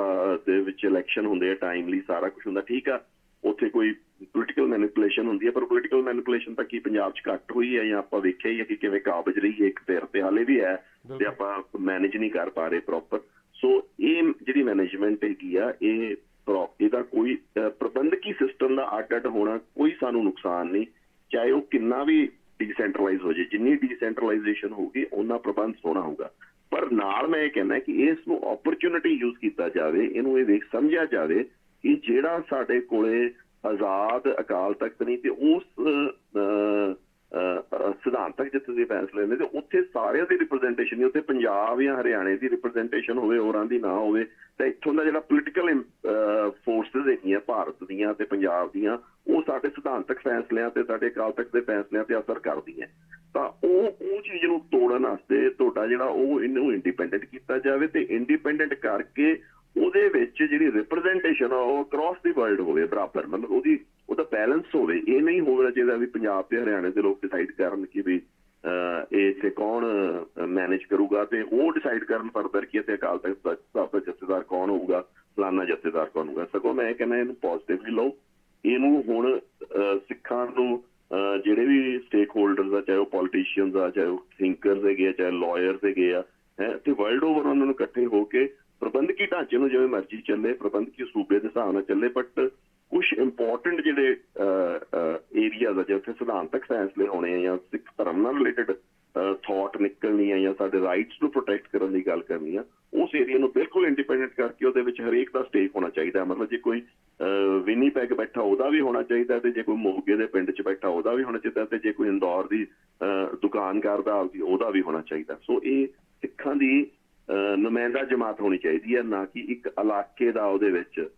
S2: ਦੇ ਵਿੱਚ ਇਲੈਕਸ਼ਨ ਹੁੰਦੇ ਆ ਟਾਈਮਲੀ, ਸਾਰਾ ਕੁਝ ਹੁੰਦਾ ਠੀਕ ਆ, ਉੱਥੇ ਕੋਈ ਪੋਲੀਟੀਕਲ ਮੈਨੀਪੂਲੇਸ਼ਨ ਹੁੰਦੀ ਹੈ, ਪਰ ਪੋਲੀਟੀਕਲ ਮੈਨੀਪੂਲੇਸ਼ਨ ਤਾਂ ਕੀ ਪੰਜਾਬ 'ਚ ਘੱਟ ਹੋਈ ਹੈ ਜਾਂ ਆਪਾਂ ਵੇਖਿਆ ਹੀ ਹੈ ਕਿ ਕਿਵੇਂ ਕਾਬਜ਼ ਰਹੀ ਹੈ ਇੱਕ ਧਿਰ ਤੇ ਹਾਲੇ ਵੀ ਹੈ ਤੇ ਆਪਾਂ ਮੈਨੇਜ ਨਹੀਂ ਕਰ ਪਾ ਰਹੇ ਪ੍ਰੋਪਰ। ਸੋ ਇਹ ਜਿਹੜੀ ਮੈਨੇਜਮੈਂਟ ਹੈਗੀ ਆ ਇਹਦਾ ਕੋਈ ਪ੍ਰਬੰਧਕੀ ਸਿਸਟਮ ਦਾ ਅੱਡ ਅੱਡ ਹੋਣਾ ਕੋਈ ਸਾਨੂੰ ਨੁਕਸਾਨ ਨਹੀਂ, ਚਾਹੇ ਉਹ ਕਿੰਨਾ ਵੀ ਡੀਸੈਂਟਰਲਾਈਜ਼ ਹੋ ਜਾਏ। ਜਿੰਨੀ ਡੀਸੈਂਟਰਲਾਈਜ਼ੇਸ਼ਨ ਹੋਊਗੀ ਉਹਨਾਂ ਪ੍ਰਬੰਧ ਸੋਹਣਾ ਹੋਊਗਾ, ਪਰ ਨਾਲ ਮੈਂ ਇਹ ਕਹਿੰਦਾ ਕਿ ਇਸ ਨੂੰ ਓਪਰਚੁਨਿਟੀ ਯੂਜ਼ ਕੀਤਾ ਜਾਵੇ, ਇਹਨੂੰ ਇਹ ਸਮਝਿਆ ਜਾਵੇ ਕਿ ਜਿਹੜਾ ਸਾਡੇ ਕੋਲੇ ਆਜ਼ਾਦ ਅਕਾਲ ਤਖਤ ਨਹੀਂ ਤੇ ਉਸ ਸਿਧਾਂਤਕ ਜੇ ਤੁਸੀਂ ਫੈਸਲੇ ਲੈਂਦੇ ਤੇ ਉੱਥੇ ਸਾਰਿਆਂ ਦੀ ਰਿਪਰੈਜ਼ੈਂਟੇਸ਼ਨ ਨਹੀਂ, ਉੱਥੇ ਪੰਜਾਬ ਜਾਂ ਹਰਿਆਣੇ ਦੀ ਰਿਪਰੈਜ਼ੈਂਟੇਸ਼ਨ ਹੋਵੇ, ਹੋਰਾਂ ਦੀ ਨਾ ਹੋਵੇ, ਤਾਂ ਇੱਥੋਂ ਦਾ ਜਿਹੜਾ ਪੋਲੀਟੀਕਲ ਫੋਰਸਿਸ ਹੈਗੀਆਂ ਭਾਰਤ ਦੀਆਂ ਤੇ ਪੰਜਾਬ ਦੀਆਂ, ਉਹ ਸਾਡੇ ਸਿਧਾਂਤਕ ਫੈਸਲਿਆਂ ਤੇ ਸਾਡੇ ਅਕਾਲ ਤਖਤ ਦੇ ਫੈਸਲਿਆਂ ਤੇ ਅਸਰ ਕਰਦੀਆਂ। ਤਾਂ ਉਹ ਚੀਜ਼ ਨੂੰ ਤੋੜਨ ਵਾਸਤੇ ਤੁਹਾਡਾ ਜਿਹੜਾ ਉਹ ਇਹਨੂੰ ਇੰਡੀਪੈਂਡੈਂਟ ਕੀਤਾ ਜਾਵੇ ਤੇ ਇੰਡੀਪੈਂਡੈਂਟ ਕਰਕੇ ਉਹਦੇ ਵਿੱਚ ਜਿਹੜੀ ਰਿਪਰੈਜ਼ੈਂਟੇਸ਼ਨ ਆ ਉਹ ਅਕ੍ਰੋਸ ਦੀ ਵਰਲਡ ਹੋਵੇ ਬਰਾਬਰ, ਮਤਲਬ ਉਹਦਾ ਬੈਲੈਂਸ ਹੋਵੇ। ਇਹ ਨਹੀਂ ਹੋਣਾ ਚਾਹੀਦਾ ਵੀ ਪੰਜਾਬ ਤੇ ਹਰਿਆਣੇ ਦੇ ਲੋਕ ਡਿਸਾਈਡ ਕਰਨ ਕਿ ਵੀ ਇਹ ਇੱਥੇ ਕੌਣ ਮੈਨੇਜ ਕਰੂਗਾ ਤੇ ਉਹ ਡਿਸਾਈਡ ਕਰਨ ਫਰਦਰ ਕਿ ਇੱਥੇ ਅਕਾਲ ਤਖਤ ਸਾਹਿਬ ਦਾ ਜਥੇਦਾਰ ਕੌਣ ਹੋਊਗਾ, ਫਲਾਨਾ ਜਥੇਦਾਰ ਕੌਣ ਹੋਊਗਾ। ਸਗੋਂ ਮੈਂ ਕਹਿੰਦਾ ਇਹਨੂੰ ਪੋਜ਼ਿਟਿਵਲੀ ਲਓ। ਇਹਨੂੰ ਹੁਣ ਸਿੱਖਾਂ ਨੂੰ ਜਿਹੜੇ ਵੀ ਸਟੇਕ ਹੋਲਡਰਸ ਆ, ਚਾਹੇ ਉਹ ਪੋਲੀਟੀਸ਼ੀਅਨਸ ਆ, ਚਾਹੇ ਉਹ ਥਿੰਕਰਸ ਹੈਗੇ ਆ, ਚਾਹੇ ਲਾਇਰਸ ਹੈਗੇ ਆ, ਤੇ ਵਰਲਡ ਓਵਰ ਉਹਨਾਂ ਨੂੰ ਇਕੱਠੇ ਹੋ ਕੇ ਪ੍ਰਬੰਧਕੀ ਢਾਂਚੇ ਨੂੰ ਜਿਵੇਂ ਮਰਜ਼ੀ ਚੱਲੇ, ਪ੍ਰਬੰਧਕੀ ਸੂਬੇ ਦੇ ਹਿਸਾਬ ਨਾਲ ਚੱਲੇ, ਬਟ ਕੁਛ ਇੰਪੋਰਟੈਂਟ ਜਿਹੜੇ ਏਰੀਆਜ਼ ਆ ਜਿੱਥੇ ਸਿਧਾਂਤਕ ਫੈਸਲੇ ਹੋਣੇ ਆ ਜਾਂ ਸਿੱਖ ਧਰਮ ਨਾਲ ਰਿਲੇਟਡ ਥਾਟ ਨਿਕਲਣੀ ਆ ਜਾਂ ਸਾਡੇ ਰਾਈਟਸ ਨੂੰ ਪ੍ਰੋਟੈਕਟ ਕਰਨ ਦੀ ਗੱਲ ਕਰਨੀ ਆ, ਉਸ ਏਰੀਆ ਨੂੰ ਬਿਲਕੁਲ ਇੰਡੀਪੈਂਡੈਂਟ ਕਰਕੇ ਉਹਦੇ ਵਿੱਚ ਹਰੇਕ ਦਾ ਸਟੇਕ ਹੋਣਾ ਚਾਹੀਦਾ। ਮਤਲਬ ਜੇ ਕੋਈ ਵਿਨੀਪੈਗ ਬੈਠਾ ਉਹਦਾ ਵੀ ਹੋਣਾ ਚਾਹੀਦਾ ਤੇ ਜੇ ਕੋਈ ਮੋਗੇ ਦੇ ਪਿੰਡ 'ਚ ਬੈਠਾ ਉਹਦਾ ਵੀ ਹੋਣਾ ਚਾਹੀਦਾ ਤੇ ਜੇ ਕੋਈ ਇੰਦੌਰ ਦੀ ਦੁਕਾਨ ਕਰਦਾ ਆਪਦੀ ਉਹਦਾ ਵੀ ਹੋਣਾ ਚਾਹੀਦਾ। ਸੋ ਇਹ ਸਿੱਖਾਂ ਦੀ ਨੁਮਾਇੰਦਾ ਜਮਾਤ ਹੋਣੀ ਚਾਹੀਦੀ ਹੈ, ਨਾ ਕਿ ਇੱਕ ਇਲਾਕੇ ਦਾ ਉਹਦੇ ਵਿੱਚ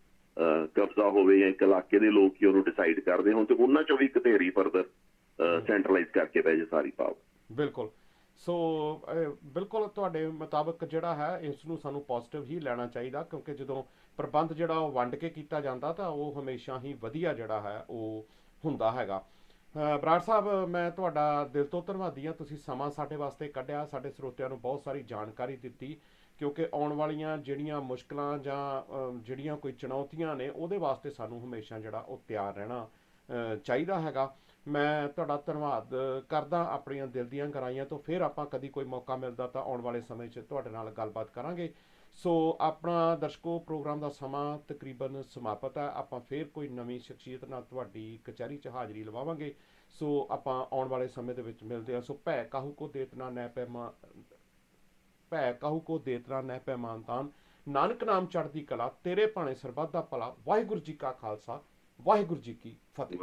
S2: ਕਬਜ਼ਾ ਹੋਵੇ ਜਾਂ ਇੱਕ ਇਲਾਕੇ ਦੇ ਲੋਕ ਹੀ ਉਹਨੂੰ ਡਿਸਾਈਡ ਕਰਦੇ ਹੋਣ ਤੇ ਉਹਨਾਂ 'ਚੋਂ ਵੀ ਇੱਕ ਢੇਰੀ ਫਰਦਰ ਸੈਂਟਰਲਾਈਜ਼ ਕਰਕੇ ਪੈ ਜੇ ਸਾਰੀ ਪਾਵਰ।
S1: ਬਿਲਕੁਲ। ਸੋ ਬਿਲਕੁਲ ਤੁਹਾਡੇ ਮੁਤਾਬਕ ਜਿਹੜਾ ਹੈ ਇਸ ਨੂੰ ਸਾਨੂੰ ਪੋਜ਼ਿਟਿਵ ਹੀ ਲੈਣਾ ਚਾਹੀਦਾ, ਕਿਉਂਕਿ ਜਦੋਂ ਪ੍ਰਬੰਧ ਜਿਹੜਾ ਉਹ ਵੰਡ ਕੇ ਕੀਤਾ ਜਾਂਦਾ ਤਾਂ ਉਹ ਹਮੇਸ਼ਾ ਹੀ ਵਧੀਆ ਜਿਹੜਾ ਹੈ ਉਹ ਹੁੰਦਾ ਹੈਗਾ। ਬਰਾੜ ਸਾਹਿਬ, ਮੈਂ ਤੁਹਾਡਾ ਦਿਲ ਤੋਂ ਧੰਨਵਾਦੀ ਹਾਂ, ਤੁਸੀਂ ਸਮਾਂ ਸਾਡੇ ਵਾਸਤੇ ਕੱਢਿਆ, ਸਾਡੇ ਸਰੋਤਿਆਂ ਨੂੰ ਬਹੁਤ ਸਾਰੀ ਜਾਣਕਾਰੀ ਦਿੱਤੀ, ਕਿਉਂਕਿ ਆਉਣ ਵਾਲੀਆਂ ਜਿਹੜੀਆਂ ਮੁਸ਼ਕਲਾਂ ਜਾਂ ਜਿਹੜੀਆਂ ਕੋਈ ਚੁਣੌਤੀਆਂ ਨੇ ਉਹਦੇ ਵਾਸਤੇ ਸਾਨੂੰ ਹਮੇਸ਼ਾ ਜਿਹੜਾ ਉਹ ਤਿਆਰ ਰਹਿਣਾ ਚਾਹੀਦਾ ਹੈਗਾ। ਮੈਂ ਤੁਹਾਡਾ ਧੰਨਵਾਦ ਕਰਦਾ ਆਪਣੀਆਂ ਦਿਲ ਦੀਆਂ ਗਹਿਰਾਈਆਂ ਤੋਂ। ਫਿਰ ਆਪਾਂ ਕਦੀ ਕੋਈ ਮੌਕਾ ਮਿਲਦਾ ਤਾਂ ਆਉਣ ਵਾਲੇ ਸਮੇਂ 'ਚ ਤੁਹਾਡੇ ਨਾਲ ਗੱਲਬਾਤ ਕਰਾਂਗੇ। ਸੋ ਆਪਣਾ ਦਰਸ਼ਕੋ, ਪ੍ਰੋਗਰਾਮ ਦਾ ਸਮਾਂ ਤਕਰੀਬਨ ਸਮਾਪਤ ਹੈ। ਆਪਾਂ ਫਿਰ ਕੋਈ ਨਵੀਂ ਸ਼ਖਸੀਅਤ ਨਾਲ ਤੁਹਾਡੀ ਕਚਹਿਰੀ 'ਚ ਹਾਜ਼ਰੀ ਲਵਾਵਾਂਗੇ। ਸੋ ਆਪਾਂ ਆਉਣ ਵਾਲੇ ਸਮੇਂ ਦੇ ਵਿੱਚ ਮਿਲਦੇ ਹਾਂ। ਸੋ ਭੈ ਕਾਹੂ ਕੋ ਦੇਤਨਾ ਨੈ ਪੈਮਾ, ਭੈ ਕਾਹੂ ਕੋ ਦੇਤਨਾ ਨੈ ਪੈਮਾਨ ਤਾਨ, ਨਾਨਕ ਨਾਮ ਚੜ੍ਹਦੀ ਕਲਾ, ਤੇਰੇ ਭਾਣੇ ਸਰਬੱਤ ਦਾ ਭਲਾ। ਵਾਹਿਗੁਰੂ ਜੀ ਕਾ ਖਾਲਸਾ, ਵਾਹਿਗੁਰੂ ਜੀ ਕੀ ਫਤਿਹ।